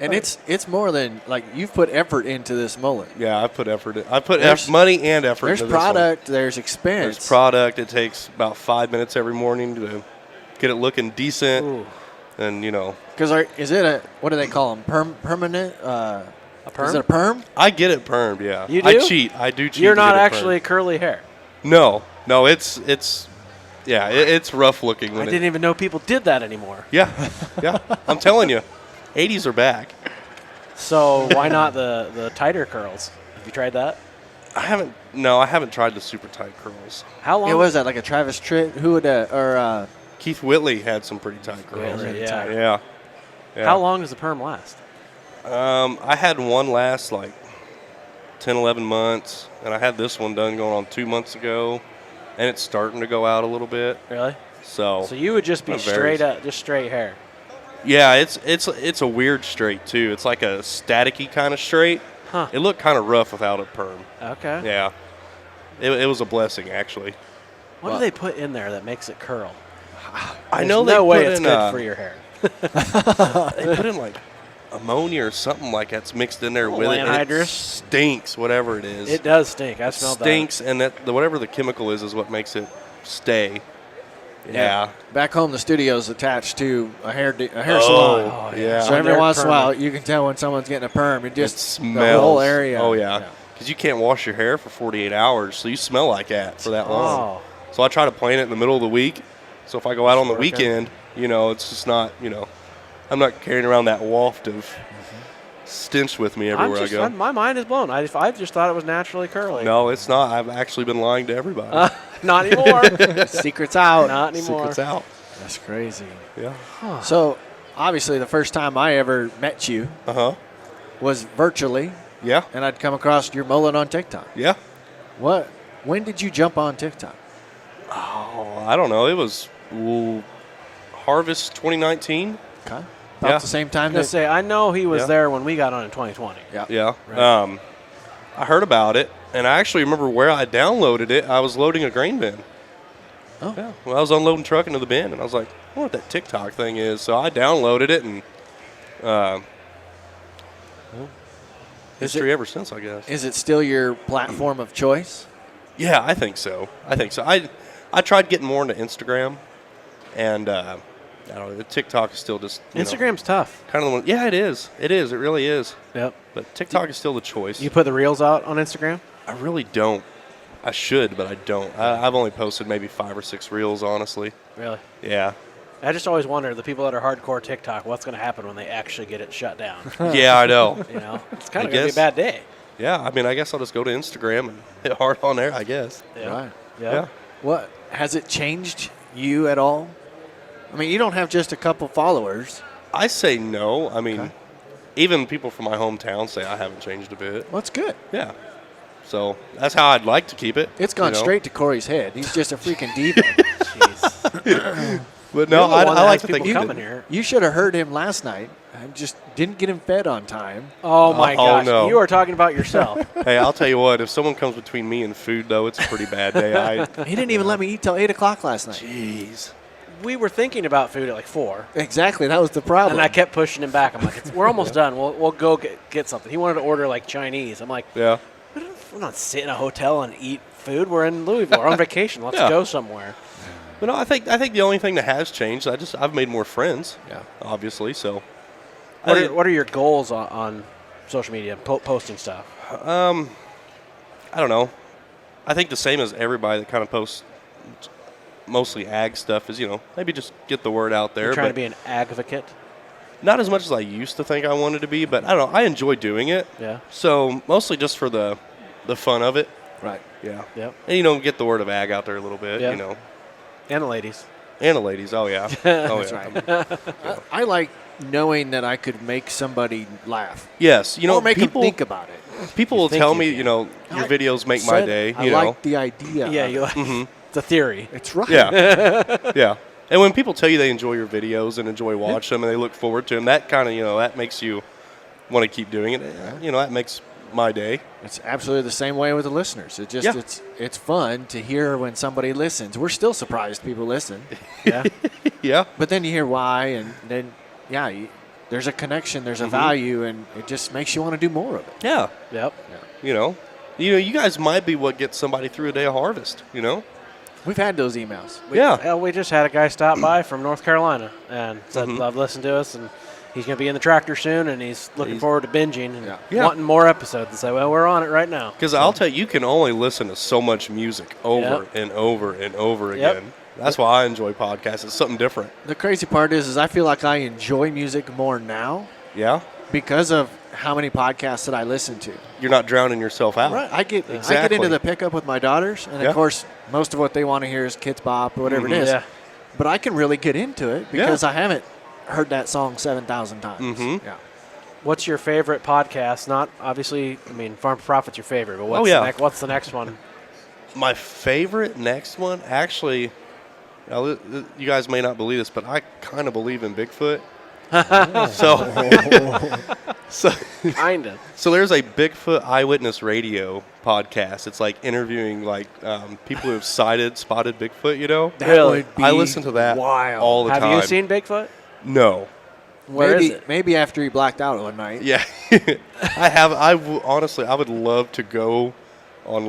Speaker 3: and it's more than like you've put effort into this mullet.
Speaker 4: Yeah, I put effort. I put
Speaker 3: There's-
Speaker 4: money and effort
Speaker 3: There's
Speaker 4: into this one.
Speaker 3: product, there's expense.
Speaker 4: There's product. It takes about 5 minutes every morning to get it looking decent.
Speaker 2: Ooh.
Speaker 4: And,
Speaker 3: Because is it a, what do they call them? Permanent?
Speaker 2: A perm?
Speaker 3: Is it a perm?
Speaker 4: I get it permed, yeah.
Speaker 2: You
Speaker 4: I
Speaker 2: do?
Speaker 4: cheat. I do cheat.
Speaker 2: You're
Speaker 4: to
Speaker 2: not
Speaker 4: get it
Speaker 2: actually
Speaker 4: permed.
Speaker 2: curly hair.
Speaker 4: No, it's it's rough looking.
Speaker 2: I
Speaker 4: When
Speaker 2: didn't even know people did that anymore.
Speaker 4: Yeah. I'm telling you, 80s are back.
Speaker 2: So why not the tighter curls? Have you tried that?
Speaker 4: I haven't tried the super tight curls.
Speaker 2: How long?
Speaker 3: Yeah, what is that? Like a Travis Tritt? Who would, or,
Speaker 4: Keith Whitley had some pretty tight curls.
Speaker 2: Really?
Speaker 3: really
Speaker 2: Yeah.
Speaker 3: tight.
Speaker 4: Yeah.
Speaker 2: How long does the perm last?
Speaker 4: I had one last like 10, 11 months, and I had this one done going on 2 months ago, and it's starting to go out a little bit.
Speaker 2: Really?
Speaker 4: So
Speaker 2: So you would just be
Speaker 4: That varies.
Speaker 2: straight hair.
Speaker 4: yeah, it's a weird straight too. It's like a staticky kind of straight.
Speaker 2: Huh.
Speaker 4: It looked kind of rough without a perm.
Speaker 2: Okay.
Speaker 4: Yeah, it was a blessing actually.
Speaker 2: What do they put in there that makes it curl?
Speaker 4: I know
Speaker 2: There's no
Speaker 4: they
Speaker 2: way
Speaker 4: put
Speaker 2: it's
Speaker 4: in,
Speaker 2: good for your hair.
Speaker 4: They put in like ammonia or something like that's mixed in there with it. And it
Speaker 2: anhydrous?
Speaker 4: stinks, whatever it is.
Speaker 2: It does stink. I smelled
Speaker 4: stinks, and whatever the chemical is what makes it stay. Yeah.
Speaker 3: back home, the studio's attached to a hair salon.
Speaker 2: Oh,
Speaker 4: yeah.
Speaker 3: So
Speaker 2: Oh,
Speaker 3: every
Speaker 2: they're
Speaker 3: once in a
Speaker 2: permanent.
Speaker 3: while, you can tell when someone's getting a perm. It
Speaker 4: It
Speaker 3: just
Speaker 4: smells.
Speaker 3: the whole area.
Speaker 4: Oh, yeah. Because you can't wash your hair for 48 hours, so you smell like that for that long.
Speaker 2: Oh.
Speaker 4: So I try to plant it in the middle of the week So if I go out on the
Speaker 2: Working.
Speaker 4: weekend, it's just not, I'm not carrying around that waft of stench with me everywhere I go.
Speaker 2: My mind is blown. I just thought it was naturally curly.
Speaker 4: No, it's not. I've actually been lying to everybody.
Speaker 2: Not anymore.
Speaker 3: Secret's out.
Speaker 2: Not anymore.
Speaker 4: Secret's out.
Speaker 3: That's crazy.
Speaker 4: Yeah.
Speaker 3: So, obviously, the first time I ever met you was virtually,
Speaker 4: Yeah.
Speaker 3: and I'd come across your mullet on TikTok.
Speaker 4: Yeah.
Speaker 3: When did you jump on TikTok?
Speaker 4: Oh, I don't know. It was Harvest 2019.
Speaker 3: Okay. About the same time.
Speaker 2: I was gonna say, I know he was
Speaker 4: Yeah.
Speaker 2: there when we got on in 2020.
Speaker 3: Yeah.
Speaker 4: Yeah.
Speaker 2: Right.
Speaker 4: I heard about it, and I actually remember where I downloaded it. I was loading a grain bin.
Speaker 3: Oh.
Speaker 4: Yeah. Well, I was unloading truck into the bin, and I was like, I wonder what that TikTok thing is. So I downloaded it, and history ever since, I guess.
Speaker 3: Is it still your platform of choice?
Speaker 4: Yeah, I think so. I tried getting more into Instagram, and I don't know. The TikTok is still just
Speaker 2: Instagram's tough.
Speaker 4: kind of the one. Yeah, it is. It is. It really is.
Speaker 2: Yep.
Speaker 4: But TikTok is still the choice.
Speaker 2: You put the reels out on Instagram?
Speaker 4: I really don't. I should, but I don't. I've only posted maybe 5 or 6 reels, honestly.
Speaker 2: Really?
Speaker 4: Yeah.
Speaker 2: I just always wonder, the people that are hardcore TikTok, what's going to happen when they actually get it shut down?
Speaker 4: Yeah, I know.
Speaker 2: It's kind
Speaker 4: I
Speaker 2: of going to be a
Speaker 4: guess.
Speaker 2: bad day.
Speaker 4: Yeah, I mean, I guess I'll just go to Instagram and hit hard on there, I guess.
Speaker 2: Yeah.
Speaker 3: Right.
Speaker 2: Yeah.
Speaker 3: What has it changed you at all? I mean, you don't have just a couple followers.
Speaker 4: I say no. I mean,
Speaker 3: Okay.
Speaker 4: even people from my hometown say I haven't changed a bit.
Speaker 3: Well, that's good.
Speaker 4: Yeah. So that's how I'd like to keep it.
Speaker 3: It's gone
Speaker 4: you know?
Speaker 3: straight to Corey's head. He's just a freaking diva.
Speaker 2: Jeez.
Speaker 4: But no,
Speaker 2: You're the
Speaker 4: I
Speaker 2: one that
Speaker 4: like
Speaker 2: has
Speaker 4: to think
Speaker 2: people
Speaker 4: you
Speaker 2: coming
Speaker 4: did.
Speaker 2: here.
Speaker 3: You should have heard him last night. I just didn't get him fed on time.
Speaker 2: Oh, my
Speaker 4: Oh,
Speaker 2: gosh.
Speaker 4: no.
Speaker 2: You are talking about yourself.
Speaker 4: Hey, I'll tell you what. If someone comes between me and food, though, it's a pretty bad day.
Speaker 3: He didn't even let me eat till 8 o'clock last night.
Speaker 4: Jeez.
Speaker 2: We were thinking about food at like 4.
Speaker 3: Exactly. That was the problem.
Speaker 2: And I kept pushing him back. I'm like, we're almost done. We'll go get something. He wanted to order like Chinese. I'm like,
Speaker 4: Yeah.
Speaker 2: we're not sitting in a hotel and eat food. We're in Louisville. We're on vacation. Let's
Speaker 4: Yeah.
Speaker 2: go somewhere.
Speaker 4: But no, I think the only thing that has changed, I've made more friends.
Speaker 3: Yeah.
Speaker 4: Obviously, so.
Speaker 2: What are your goals on social media, posting stuff?
Speaker 4: I don't know. I think the same as everybody that kind of posts mostly ag stuff is, maybe just get the word out there.
Speaker 2: You're trying
Speaker 4: but
Speaker 2: to be an advocate.
Speaker 4: not as much as I used to think I wanted to be, but I don't know. I enjoy doing it.
Speaker 2: Yeah.
Speaker 4: So mostly just for the fun of it.
Speaker 3: Right.
Speaker 4: Yeah.
Speaker 2: Yep.
Speaker 4: And, get the word of ag out there a little bit,
Speaker 2: Yeah. And the ladies.
Speaker 4: And the ladies. Oh, yeah. Oh,
Speaker 3: That's
Speaker 4: yeah.
Speaker 3: right. I like knowing that I could make somebody laugh.
Speaker 4: Yes.
Speaker 3: or make
Speaker 4: people
Speaker 3: them think about it.
Speaker 4: people will
Speaker 2: think
Speaker 4: tell
Speaker 2: you
Speaker 4: me,
Speaker 2: can.
Speaker 4: your videos make my
Speaker 3: Said
Speaker 4: day.
Speaker 3: I like the idea.
Speaker 2: Yeah,
Speaker 3: of
Speaker 2: you
Speaker 3: it.
Speaker 2: like it's a theory.
Speaker 3: It's right.
Speaker 4: Yeah. Yeah. And when people tell you they enjoy your videos and enjoy watching them and they look forward to them, that kind of, that makes you want to keep doing it. That makes my day.
Speaker 3: It's absolutely the same way with the listeners. It just
Speaker 4: Yeah.
Speaker 3: it's fun to hear when somebody listens. We're still surprised people listen,
Speaker 2: Yeah.
Speaker 4: Yeah.
Speaker 3: but then you hear why, and then there's a connection, there's a value, and it just makes you want to do more of it.
Speaker 4: Yeah.
Speaker 2: Yep.
Speaker 4: You guys might be what gets somebody through a day of harvest,
Speaker 3: We've had those emails.
Speaker 4: Yeah.
Speaker 2: We just had a guy stop by from North Carolina and said, "Love listening to us," and he's going to be in the tractor soon, and he's looking forward to binging and
Speaker 4: Yeah.
Speaker 2: wanting more episodes. And say, "Well, we're on it right now."
Speaker 4: Because I'll tell you can only listen to so much music over and over and over
Speaker 2: Yep.
Speaker 4: again. That's why I enjoy podcasts. It's something different.
Speaker 3: The crazy part is I feel like I enjoy music more now
Speaker 4: Yeah.
Speaker 3: because of how many podcasts that I listen to.
Speaker 4: You're not drowning yourself out.
Speaker 3: Right. I get
Speaker 4: Exactly.
Speaker 3: into the pickup with my daughters, and
Speaker 4: Yeah.
Speaker 3: of course, most of what they want to hear is Kids Bop or whatever it is.
Speaker 2: Yeah.
Speaker 3: But I can really get into it because I haven't heard that song 7,000 times.
Speaker 4: Mhm.
Speaker 3: Yeah.
Speaker 2: What's your favorite podcast? Not obviously. I mean, Farm4Profit's your favorite, but what's what's the next one?
Speaker 4: My favorite next one, actually, now, you guys may not believe this, but I kind of believe in Bigfoot. so
Speaker 2: Kind of.
Speaker 4: So there's a Bigfoot eyewitness radio podcast. It's like interviewing people who have spotted Bigfoot.
Speaker 3: That
Speaker 2: Really?
Speaker 3: would be
Speaker 4: I listen to that
Speaker 3: wild.
Speaker 4: all the
Speaker 2: Have
Speaker 4: time.
Speaker 2: you seen Bigfoot?
Speaker 4: No.
Speaker 2: Where is
Speaker 3: maybe,
Speaker 2: it?
Speaker 3: Maybe after he blacked out one night.
Speaker 4: Yeah. I have. Honestly, I would love to go on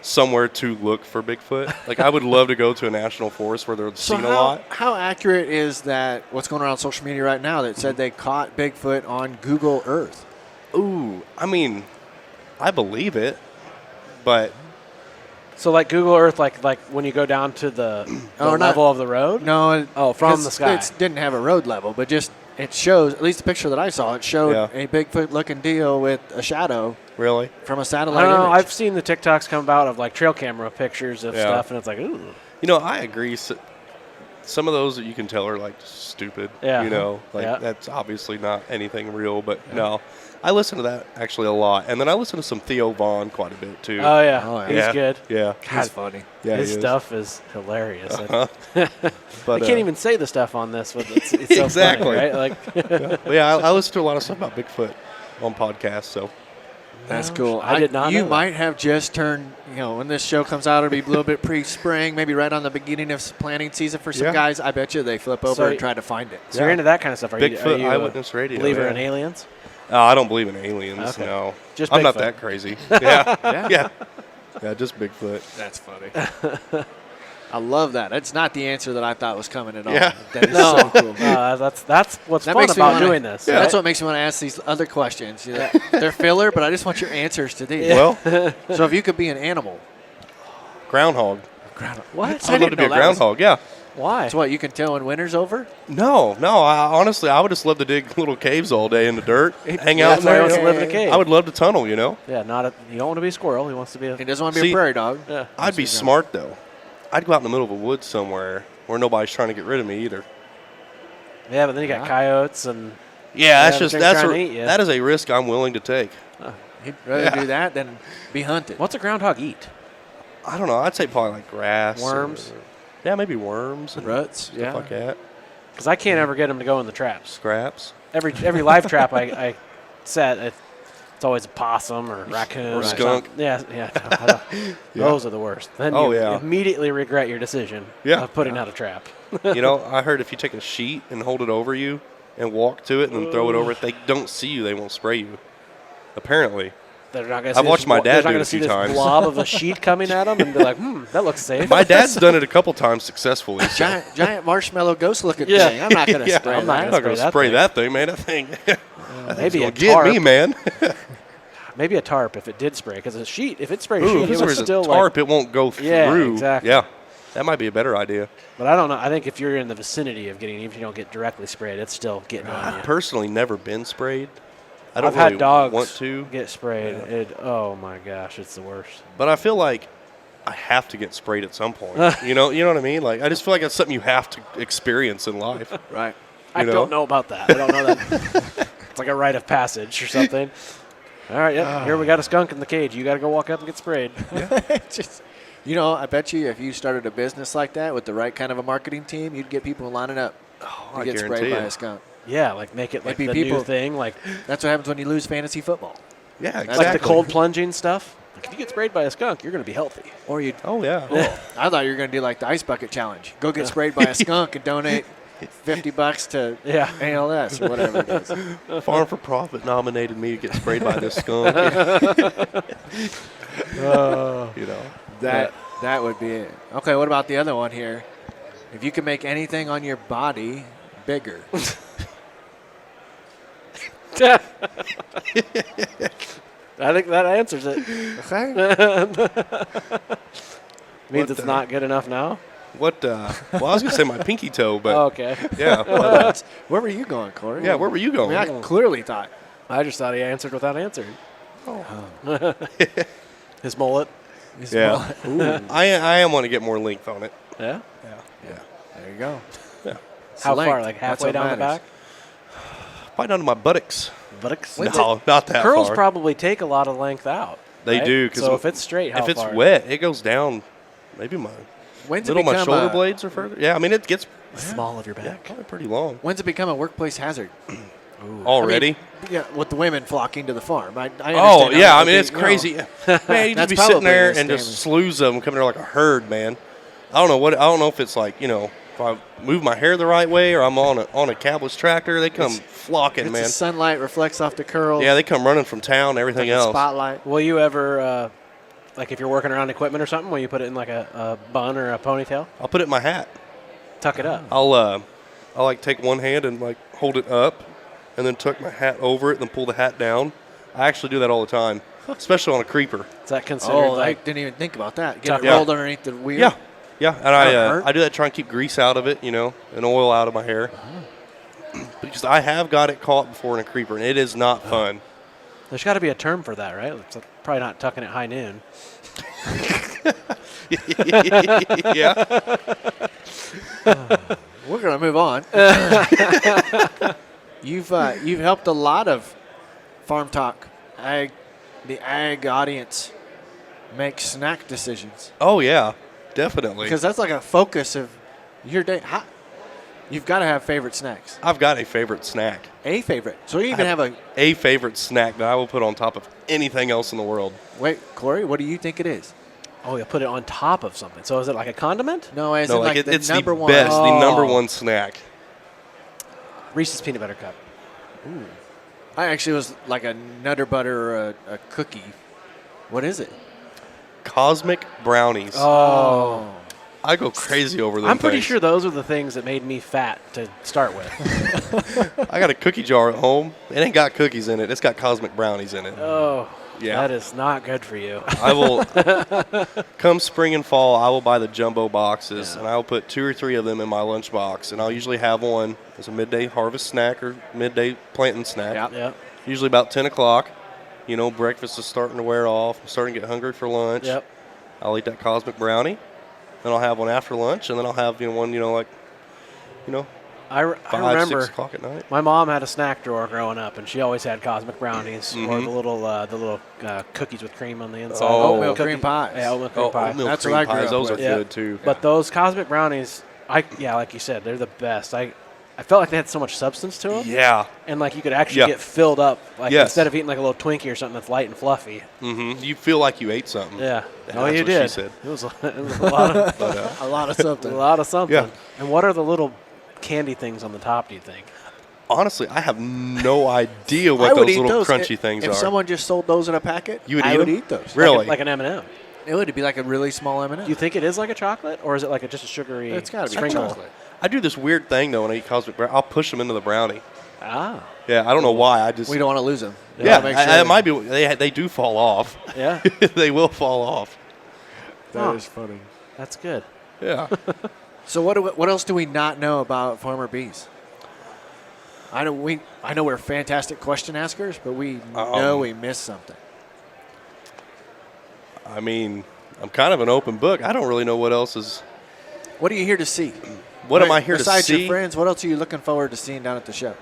Speaker 4: somewhere to look for Bigfoot. I would love to go to a national forest where they're seen a lot.
Speaker 3: How accurate is that, what's going on social media right now that said they caught Bigfoot on Google Earth?
Speaker 4: Ooh, I mean, I believe it, but
Speaker 2: So like Google Earth, like when you go down to the level of the road?
Speaker 3: No.
Speaker 2: From the sky.
Speaker 3: It didn't have a road level, but just it shows, at least the picture that I saw, it showed a Bigfoot-looking deal with a shadow.
Speaker 4: Really?
Speaker 3: From a
Speaker 2: I
Speaker 3: satellite
Speaker 2: don't know.
Speaker 3: image.
Speaker 2: I've seen the TikToks come about of like trail camera pictures of stuff, and it's like, ooh.
Speaker 4: You know, I agree. Some of those that you can tell are like stupid.
Speaker 2: Yeah.
Speaker 4: You know, like that's obviously not anything real, but no. I listen to that actually a lot. And then I listen to some Theo Vaughn quite a bit too.
Speaker 2: Oh, yeah. He's good.
Speaker 4: Yeah.
Speaker 3: That's funny.
Speaker 4: Yeah,
Speaker 2: His stuff is hilarious.
Speaker 4: But
Speaker 2: I can't even say the stuff on this. It's so
Speaker 4: exactly.
Speaker 2: funny, right? Like,
Speaker 4: I listen to a lot of stuff about Bigfoot on podcasts, so.
Speaker 3: That's cool.
Speaker 2: I did not know
Speaker 3: You
Speaker 2: that.
Speaker 3: might have just turned, when this show comes out, it'll be a little bit pre-spring, maybe right on the beginning of planting season for some guys. I bet you they flip over and try to find it.
Speaker 2: So you're into that kind of stuff. Are
Speaker 4: Bigfoot
Speaker 2: you
Speaker 4: Eyewitness Radio.
Speaker 2: believer in aliens?
Speaker 4: I don't believe in aliens,
Speaker 2: Okay.
Speaker 4: no.
Speaker 2: Just
Speaker 4: I'm not
Speaker 2: Bigfoot.
Speaker 4: that crazy. Yeah, just Bigfoot.
Speaker 3: That's funny. I love that. It's not the answer that I thought was coming at all.
Speaker 4: Yeah.
Speaker 3: That is
Speaker 2: No.
Speaker 3: so cool.
Speaker 2: That's what's
Speaker 3: That
Speaker 2: fun
Speaker 3: makes me
Speaker 2: about
Speaker 3: wanna-
Speaker 2: doing this.
Speaker 3: Yeah.
Speaker 2: right?
Speaker 3: That's what makes me want to ask these other questions. They're filler, but I just want your answers to these.
Speaker 4: Well,
Speaker 3: So if you could be an animal,
Speaker 4: groundhog.
Speaker 2: What?
Speaker 4: I'd love to be a groundhog, yeah.
Speaker 2: Why?
Speaker 3: it's what you can tell when winter's over.
Speaker 4: No. Honestly, I would just love to dig little caves all day in the dirt, hang out
Speaker 2: That's
Speaker 4: in
Speaker 2: why he
Speaker 4: there.
Speaker 2: wants to live in a cave.
Speaker 4: I would love to tunnel, you know.
Speaker 2: Yeah, you don't want to be a squirrel. He wants to be
Speaker 3: He
Speaker 2: a.
Speaker 3: doesn't want to be
Speaker 4: See,
Speaker 3: a prairie dog.
Speaker 2: Yeah.
Speaker 4: I'd be smart, though. I'd go out in the middle of a woods somewhere where nobody's trying to get rid of me either.
Speaker 2: Yeah, but then you got coyotes and.
Speaker 4: Yeah,
Speaker 2: they're trying to eat you.
Speaker 4: that is a risk I'm willing to take.
Speaker 3: He'd rather do that than be hunted.
Speaker 2: What's a groundhog eat?
Speaker 4: I don't know. I'd say probably like grass.
Speaker 2: Worms?
Speaker 4: Yeah, maybe worms and
Speaker 3: Ruts?
Speaker 4: stuff
Speaker 3: Yeah.
Speaker 4: like that.
Speaker 2: Because I can't ever get him to go in the traps.
Speaker 4: Scraps.
Speaker 2: Every live trap I set, it's always a possum or raccoon
Speaker 4: Or skunk.
Speaker 2: something. Yeah. Those are the worst. Then
Speaker 4: Oh,
Speaker 2: you
Speaker 4: yeah.
Speaker 2: immediately regret your decision of putting out a trap.
Speaker 4: You know, I heard if you take a sheet and hold it over you and walk to it and then throw it over, if they don't see you, they won't spray you. Apparently.
Speaker 2: They're not gonna
Speaker 4: I've
Speaker 2: see
Speaker 4: watched
Speaker 2: this,
Speaker 4: my
Speaker 2: they're
Speaker 4: dad
Speaker 2: not
Speaker 4: do it
Speaker 2: gonna
Speaker 4: a
Speaker 2: see
Speaker 4: few
Speaker 2: this
Speaker 4: times.
Speaker 2: blob of a sheet coming at them and be like, that looks safe.
Speaker 4: My dad's done it a couple times successfully. So.
Speaker 3: Giant marshmallow ghost looking
Speaker 2: Yeah.
Speaker 3: thing. I'm not going to spray
Speaker 2: I'm
Speaker 3: that.
Speaker 2: not
Speaker 4: I'm not going to spray that thing, man. That thing.
Speaker 2: Maybe a
Speaker 4: Get
Speaker 2: tarp.
Speaker 4: me, man.
Speaker 2: Maybe a tarp if it did spray. Because a sheet, if it sprayed a
Speaker 4: Ooh,
Speaker 2: sheet,
Speaker 4: if
Speaker 2: it
Speaker 4: there
Speaker 2: was
Speaker 4: was
Speaker 2: still
Speaker 4: a tarp,
Speaker 2: like.
Speaker 4: it won't go through.
Speaker 2: Yeah, exactly.
Speaker 4: Yeah, that might be a better idea.
Speaker 2: But I don't know. I think if you're in the vicinity of getting, even if you don't get directly sprayed, it's still getting on you.
Speaker 4: I've personally never been sprayed. I don't
Speaker 2: I've
Speaker 4: really
Speaker 2: had dogs
Speaker 4: want to,
Speaker 2: get sprayed. Oh my gosh, it's the worst.
Speaker 4: but I feel like I have to get sprayed at some point. you know what I mean? Like I just feel like it's something you have to experience in life.
Speaker 3: Right.
Speaker 2: I
Speaker 4: know?
Speaker 2: don't know about that. I don't know that. It's like a rite of passage or something. All right, here we got a skunk in the cage. You got to go walk up and get sprayed.
Speaker 3: Just, I bet you if you started a business like that with the right kind of a marketing team, you'd get people lining up to
Speaker 4: I
Speaker 3: get
Speaker 4: guarantee
Speaker 3: sprayed by
Speaker 4: it.
Speaker 3: a skunk.
Speaker 2: Yeah, like make it like
Speaker 3: Maybe
Speaker 2: the
Speaker 3: people-
Speaker 2: new thing, like
Speaker 3: That's what happens when you lose fantasy football.
Speaker 4: Yeah, exactly.
Speaker 2: like the cold plunging stuff. Like if you get sprayed by a skunk, you're going to be healthy.
Speaker 3: Or you.
Speaker 4: Oh yeah.
Speaker 3: I thought you were going to do like the ice bucket challenge. Go get sprayed by a skunk and donate $50 to
Speaker 2: Yeah.
Speaker 3: ALS or whatever it is.
Speaker 4: Farm4Profit nominated me to get sprayed by this skunk. You know.
Speaker 3: That would be it. Okay, what about the other one here? If you could make anything on your body bigger.
Speaker 2: I think that answers it.
Speaker 3: Okay.
Speaker 2: Means it's not good enough now.
Speaker 4: What? Well, I was gonna say my pinky toe, but
Speaker 2: Okay.
Speaker 4: yeah.
Speaker 3: Where were you going, Corey?
Speaker 4: Yeah, where were you
Speaker 3: I
Speaker 4: going?
Speaker 3: mean, I clearly thought.
Speaker 2: I just thought he answered without answering. His mullet.
Speaker 4: Yeah. I am want to get more length on it.
Speaker 2: Yeah.
Speaker 3: There you go.
Speaker 4: Yeah.
Speaker 2: How
Speaker 3: length.
Speaker 2: far? Like
Speaker 3: That's
Speaker 2: halfway
Speaker 3: what
Speaker 2: down the
Speaker 3: matters.
Speaker 2: back?
Speaker 4: Probably down to my buttocks.
Speaker 2: Buttocks.
Speaker 4: No, not that
Speaker 2: Curls
Speaker 4: far.
Speaker 2: probably take a lot of length out.
Speaker 4: They
Speaker 2: right?
Speaker 4: do. 'Cause
Speaker 2: So if it's straight, how
Speaker 4: if it's
Speaker 2: far?
Speaker 4: wet, it goes down. Maybe my
Speaker 3: When's it
Speaker 4: my
Speaker 3: become
Speaker 4: shoulder
Speaker 3: a,
Speaker 4: blades are further. Yeah, I mean it gets
Speaker 2: The small of your
Speaker 4: yeah,
Speaker 2: back.
Speaker 4: probably pretty long
Speaker 3: When's it become a workplace hazard?
Speaker 4: already.
Speaker 3: Yeah, with the women flocking to the farm. I
Speaker 4: Oh
Speaker 3: understand
Speaker 4: yeah,
Speaker 3: how
Speaker 4: I mean
Speaker 3: that
Speaker 4: it's
Speaker 3: would be,
Speaker 4: crazy. Man, you just
Speaker 3: That's
Speaker 4: be sitting
Speaker 3: probably
Speaker 4: there
Speaker 3: a
Speaker 4: and just
Speaker 3: scam.
Speaker 4: slews of them coming there like a herd, man. I don't know if it's like if I move my hair the right way or I'm on a cabless tractor, they come flocking,
Speaker 3: It's
Speaker 4: man.
Speaker 3: the sunlight reflects off the curls.
Speaker 4: Yeah, they come running from town and everything
Speaker 3: like a
Speaker 4: else.
Speaker 3: spotlight.
Speaker 2: Will you ever, like if you're working around equipment or something, will you put it in like a bun or a ponytail?
Speaker 4: I'll put it in my hat.
Speaker 2: Tuck it up.
Speaker 4: I'll like take one hand and like hold it up, and then tuck my hat over it, and then pull the hat down. I actually do that all the time. especially on a creeper.
Speaker 2: Is that considered
Speaker 3: Oh, I
Speaker 2: like
Speaker 3: didn't even think about that. Get
Speaker 2: Tough.
Speaker 3: it
Speaker 4: Yeah.
Speaker 3: rolled underneath the wheel.
Speaker 4: Yeah, yeah, and
Speaker 3: hurt?
Speaker 4: I do that to try and keep grease out of it, and oil out of my hair. Because I have got it caught before in a creeper, and it is not fun.
Speaker 2: there's got to be a term for that, right? It's probably not tucking at high noon.
Speaker 4: Yeah.
Speaker 3: We're gonna move on. You've helped a lot of Farm Talk, the ag audience make snack decisions
Speaker 4: Oh yeah, definitely.
Speaker 3: because that's like a focus of your day. You've got to have favorite snacks.
Speaker 4: I've got a favorite snack.
Speaker 3: A favorite. So you even have a
Speaker 4: A favorite snack that I will put on top of anything else in the world.
Speaker 3: wait, Corey. What do you think it is?
Speaker 2: Oh, you put it on top of something. So is it like a condiment?
Speaker 3: No, as
Speaker 4: No,
Speaker 3: in like
Speaker 4: it's
Speaker 3: the number
Speaker 4: the
Speaker 3: one.
Speaker 4: best, the number
Speaker 2: Oh.
Speaker 4: one snack.
Speaker 2: Reese's peanut butter cup.
Speaker 3: I actually was like a Nutter Butter or a cookie. What is it?
Speaker 4: Cosmic brownies.
Speaker 2: Oh.
Speaker 4: I go crazy over them.
Speaker 2: I'm pretty
Speaker 4: things.
Speaker 2: sure those are the things that made me fat to start with.
Speaker 4: I got a cookie jar at home. It ain't got cookies in it. It's got cosmic brownies in it.
Speaker 2: Oh,
Speaker 4: Yeah.
Speaker 2: that is not good for you.
Speaker 4: I will come spring and fall. I will buy the jumbo boxes,
Speaker 2: Yeah.
Speaker 4: and I will put 2 or 3 of them in my lunch box, and I'll usually have one as a midday harvest snack or midday planting snack.
Speaker 3: Yeah.
Speaker 2: Yep.
Speaker 4: Usually about 10 o'clock. Breakfast is starting to wear off. I'm starting to get hungry for lunch.
Speaker 2: Yep.
Speaker 4: I'll eat that cosmic brownie. Then I'll have one after lunch, and then I'll have one,
Speaker 2: I
Speaker 4: 5,
Speaker 2: remember
Speaker 4: 6 o'clock at night.
Speaker 2: my mom had a snack drawer growing up, and she always had cosmic brownies or
Speaker 4: Mhm.
Speaker 2: the little cookies with cream on the inside.
Speaker 4: Oh.
Speaker 3: Oatmeal
Speaker 2: Cookie-
Speaker 3: cream pies.
Speaker 2: Yeah, oatmeal cream pie.
Speaker 4: Oatmeal
Speaker 3: That's
Speaker 4: cream
Speaker 3: what I grew
Speaker 4: pies.
Speaker 3: up
Speaker 4: Those
Speaker 3: with.
Speaker 4: are
Speaker 2: Yeah.
Speaker 4: good too.
Speaker 2: But those cosmic brownies, like you said, they're the best. I felt like they had so much substance to them,
Speaker 4: Yeah.
Speaker 2: and like you could actually
Speaker 4: Yeah.
Speaker 2: get filled up. Like
Speaker 4: Yes.
Speaker 2: instead of eating like a little Twinkie or something that's light and fluffy.
Speaker 4: Mm-hmm. You feel like you ate something.
Speaker 2: Yeah.
Speaker 4: That's
Speaker 2: Oh, you
Speaker 4: what
Speaker 2: did.
Speaker 4: she said.
Speaker 2: It was a lot of
Speaker 4: But,
Speaker 3: A lot of
Speaker 2: a
Speaker 3: something.
Speaker 2: lot of something.
Speaker 4: Yeah.
Speaker 2: And what are the little candy things on the top? Do you think?
Speaker 4: honestly, I have no idea
Speaker 3: I
Speaker 4: what
Speaker 3: would
Speaker 4: those
Speaker 3: eat
Speaker 4: little
Speaker 3: those.
Speaker 4: crunchy things
Speaker 3: if
Speaker 4: are.
Speaker 3: someone just sold those in a packet,
Speaker 4: You would
Speaker 3: I
Speaker 4: eat
Speaker 3: would
Speaker 4: them?
Speaker 3: eat those.
Speaker 4: Really?
Speaker 2: Like an M&M.
Speaker 3: It would be like a really small M&M.
Speaker 2: Do you think it is like a chocolate, or is it like just a sugary?
Speaker 3: It's got to be
Speaker 2: sprinkle?
Speaker 3: chocolate.
Speaker 4: I do this weird thing though when I eat cosmic brownie. I'll push them into the brownie.
Speaker 2: Ah.
Speaker 4: Yeah, I don't know why. I just
Speaker 3: We don't want to lose them.
Speaker 4: yeah.
Speaker 3: Make
Speaker 4: It might be they do fall off.
Speaker 2: Yeah.
Speaker 4: They will fall off.
Speaker 3: That is funny.
Speaker 2: That's good.
Speaker 4: Yeah.
Speaker 3: So what else do we not know about Farmer Beas? I know we're fantastic question askers, but we know we missed something.
Speaker 4: I mean, I'm kind of an open book. I don't really know what else is.
Speaker 3: What are you here to see?
Speaker 4: What am I here to
Speaker 3: Besides
Speaker 4: see?
Speaker 3: your friends, what else are you looking forward to seeing down at the show?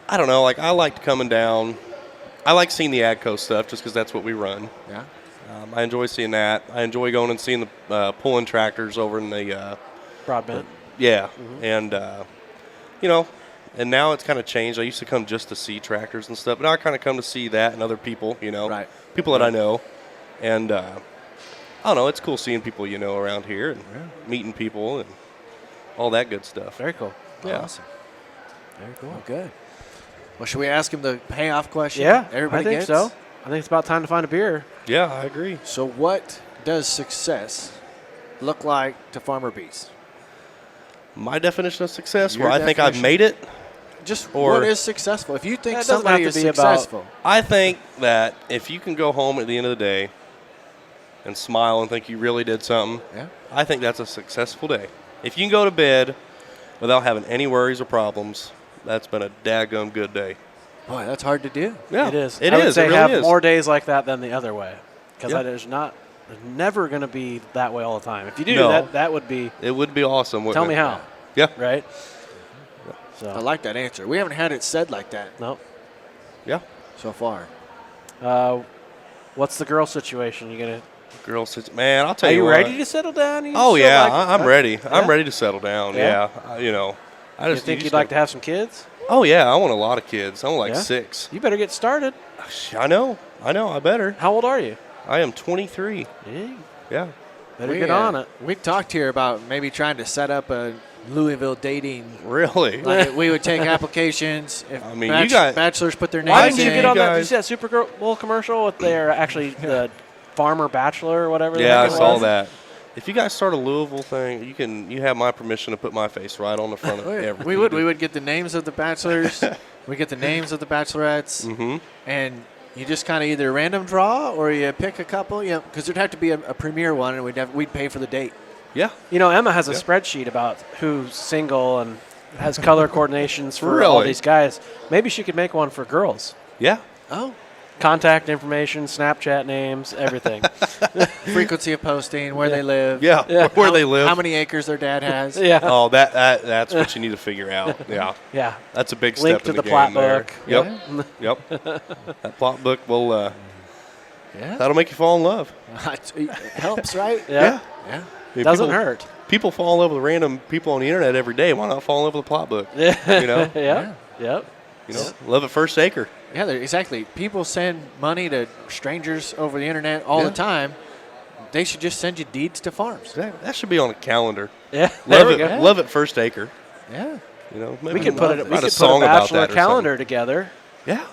Speaker 4: I don't know. Like I liked coming down. I like seeing the AGCO stuff just because that's what we run.
Speaker 3: Yeah.
Speaker 4: I enjoy seeing that. I enjoy going and seeing the pulling tractors over in the
Speaker 2: Broadbent.
Speaker 4: yeah, and and now it's kind of changed. I used to come just to see tractors and stuff, but now I kind of come to see that and other people,
Speaker 3: Right.
Speaker 4: people that I know, and I don't know. It's cool seeing people around here and meeting people and all that good stuff.
Speaker 2: Very cool.
Speaker 4: Yeah.
Speaker 3: Awesome.
Speaker 2: Very cool.
Speaker 3: Oh, good. Well, should we ask him the payoff question?
Speaker 2: Yeah,
Speaker 3: Everybody
Speaker 2: I think
Speaker 3: gets?
Speaker 2: so. I think it's about time to find a beer.
Speaker 4: Yeah, I agree.
Speaker 3: So what does success look like to Farmer Beas?
Speaker 4: My definition of success,
Speaker 3: Your
Speaker 4: where I think I've
Speaker 3: definition.
Speaker 4: made it.
Speaker 3: Just
Speaker 4: Or-
Speaker 3: what is successful? If you think
Speaker 2: That doesn't
Speaker 3: somebody
Speaker 2: have
Speaker 3: is
Speaker 2: to be about-
Speaker 3: successful,
Speaker 4: I think that if you can go home at the end of the day and smile and think you really did something,
Speaker 3: yeah.
Speaker 4: I think that's a successful day. If you can go to bed without having any worries or problems, that's been a daggum good day.
Speaker 3: Boy, that's hard to do.
Speaker 4: Yeah,
Speaker 2: It is.
Speaker 4: It
Speaker 2: I would
Speaker 4: is.
Speaker 2: say
Speaker 4: It really
Speaker 2: have
Speaker 4: is.
Speaker 2: more days like that than the other way, because
Speaker 4: Yeah.
Speaker 2: there's never going to be that way all the time. If you do
Speaker 4: No.
Speaker 2: that would be.
Speaker 4: It would be awesome. Wouldn't
Speaker 2: Tell me
Speaker 4: it?
Speaker 2: how.
Speaker 4: Yeah.
Speaker 2: Right. So
Speaker 3: I like that answer. We haven't had it said like that
Speaker 2: no.
Speaker 4: Yeah.
Speaker 3: so far.
Speaker 2: What's the girl situation? You gonna?
Speaker 4: Girl sits. Man, I'll tell
Speaker 2: Are
Speaker 4: you
Speaker 2: you
Speaker 4: what.
Speaker 2: ready to settle down? You
Speaker 4: Oh
Speaker 2: still
Speaker 4: yeah,
Speaker 2: like-
Speaker 4: I'm ready. I'm
Speaker 2: Yeah?
Speaker 4: ready to settle down.
Speaker 2: Yeah?
Speaker 4: Yeah. I
Speaker 2: You
Speaker 4: just
Speaker 2: think
Speaker 4: used
Speaker 2: you'd like to have some kids?
Speaker 4: Oh yeah, I want a lot of kids. I want like
Speaker 2: Yeah?
Speaker 4: 6.
Speaker 2: You better get started.
Speaker 4: I know. I better.
Speaker 2: How old are you?
Speaker 4: I am 23.
Speaker 2: Yeah,
Speaker 4: Yeah.
Speaker 2: better get on it.
Speaker 3: We talked here about maybe trying to set up a Louisville dating.
Speaker 4: Really?
Speaker 3: Like we would take applications. If
Speaker 4: I mean, you got-
Speaker 3: bachelors put their names
Speaker 2: Why
Speaker 3: in.
Speaker 2: didn't you get on that? Did you
Speaker 4: guys-
Speaker 2: see that Super Bowl commercial with their actually the Farmer Bachelor or whatever? the
Speaker 4: Yeah, I
Speaker 2: heck it
Speaker 4: saw
Speaker 2: was?
Speaker 4: that. If you guys start a Louisville thing, you have my permission to put my face right on the front of everything.
Speaker 3: We would get the names of the bachelors. We get the names of the bachelorettes,
Speaker 4: Mm-hmm.
Speaker 3: and you just kind of either random draw or you pick a couple, because there'd have to be a premier one, and we'd pay for the date.
Speaker 4: Yeah.
Speaker 2: Emma has a spreadsheet about who's single and has color coordinations for all
Speaker 4: Really?
Speaker 2: these guys. Maybe she could make one for girls.
Speaker 4: Yeah.
Speaker 3: Oh.
Speaker 2: Contact information, Snapchat names, everything.
Speaker 3: Frequency of posting, where they live.
Speaker 4: Yeah. Where they live.
Speaker 3: How many acres their dad has.
Speaker 2: Yeah.
Speaker 4: Oh, that's what you need to figure out. Yeah.
Speaker 2: Yeah.
Speaker 4: That's a big
Speaker 2: Link
Speaker 4: step
Speaker 2: to
Speaker 4: in
Speaker 2: the
Speaker 4: the
Speaker 2: plot
Speaker 4: game there.
Speaker 2: book.
Speaker 4: Yep. Yep. That plot book will
Speaker 3: Yeah.
Speaker 4: that'll make you fall in love.
Speaker 3: It helps, right?
Speaker 2: Yeah.
Speaker 3: Yeah.
Speaker 4: I mean,
Speaker 2: Doesn't
Speaker 4: people-
Speaker 2: hurt.
Speaker 4: People fall in love with random people on the internet every day. Why not fall in love with a plot book? You know,
Speaker 2: Yeah. Yep.
Speaker 4: love at first acre.
Speaker 3: Yeah, exactly. People send money to strangers over the internet all the time. They should just send you deeds to farms.
Speaker 4: That should be on a calendar.
Speaker 2: Yeah. There
Speaker 4: Love
Speaker 2: we
Speaker 4: it.
Speaker 2: go.
Speaker 4: Love at first acre.
Speaker 3: Yeah.
Speaker 4: Maybe
Speaker 2: We could put it. We
Speaker 4: write
Speaker 2: could
Speaker 4: a song
Speaker 2: put a
Speaker 4: about
Speaker 2: bachelor
Speaker 4: that or
Speaker 2: calendar together
Speaker 4: something. Yeah,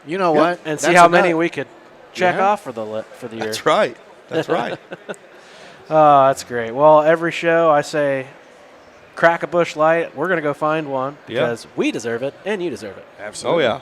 Speaker 3: You know what?
Speaker 2: and see
Speaker 3: That's
Speaker 2: how many
Speaker 3: enough.
Speaker 2: we could check
Speaker 3: Yeah.
Speaker 2: off for the year.
Speaker 4: that's right. That's right.
Speaker 2: Oh, that's great. Well, every show I say, crack a bush light. We're gonna go find one
Speaker 4: Yeah.
Speaker 2: because we deserve it and you deserve it.
Speaker 3: Absolutely.
Speaker 4: Oh yeah.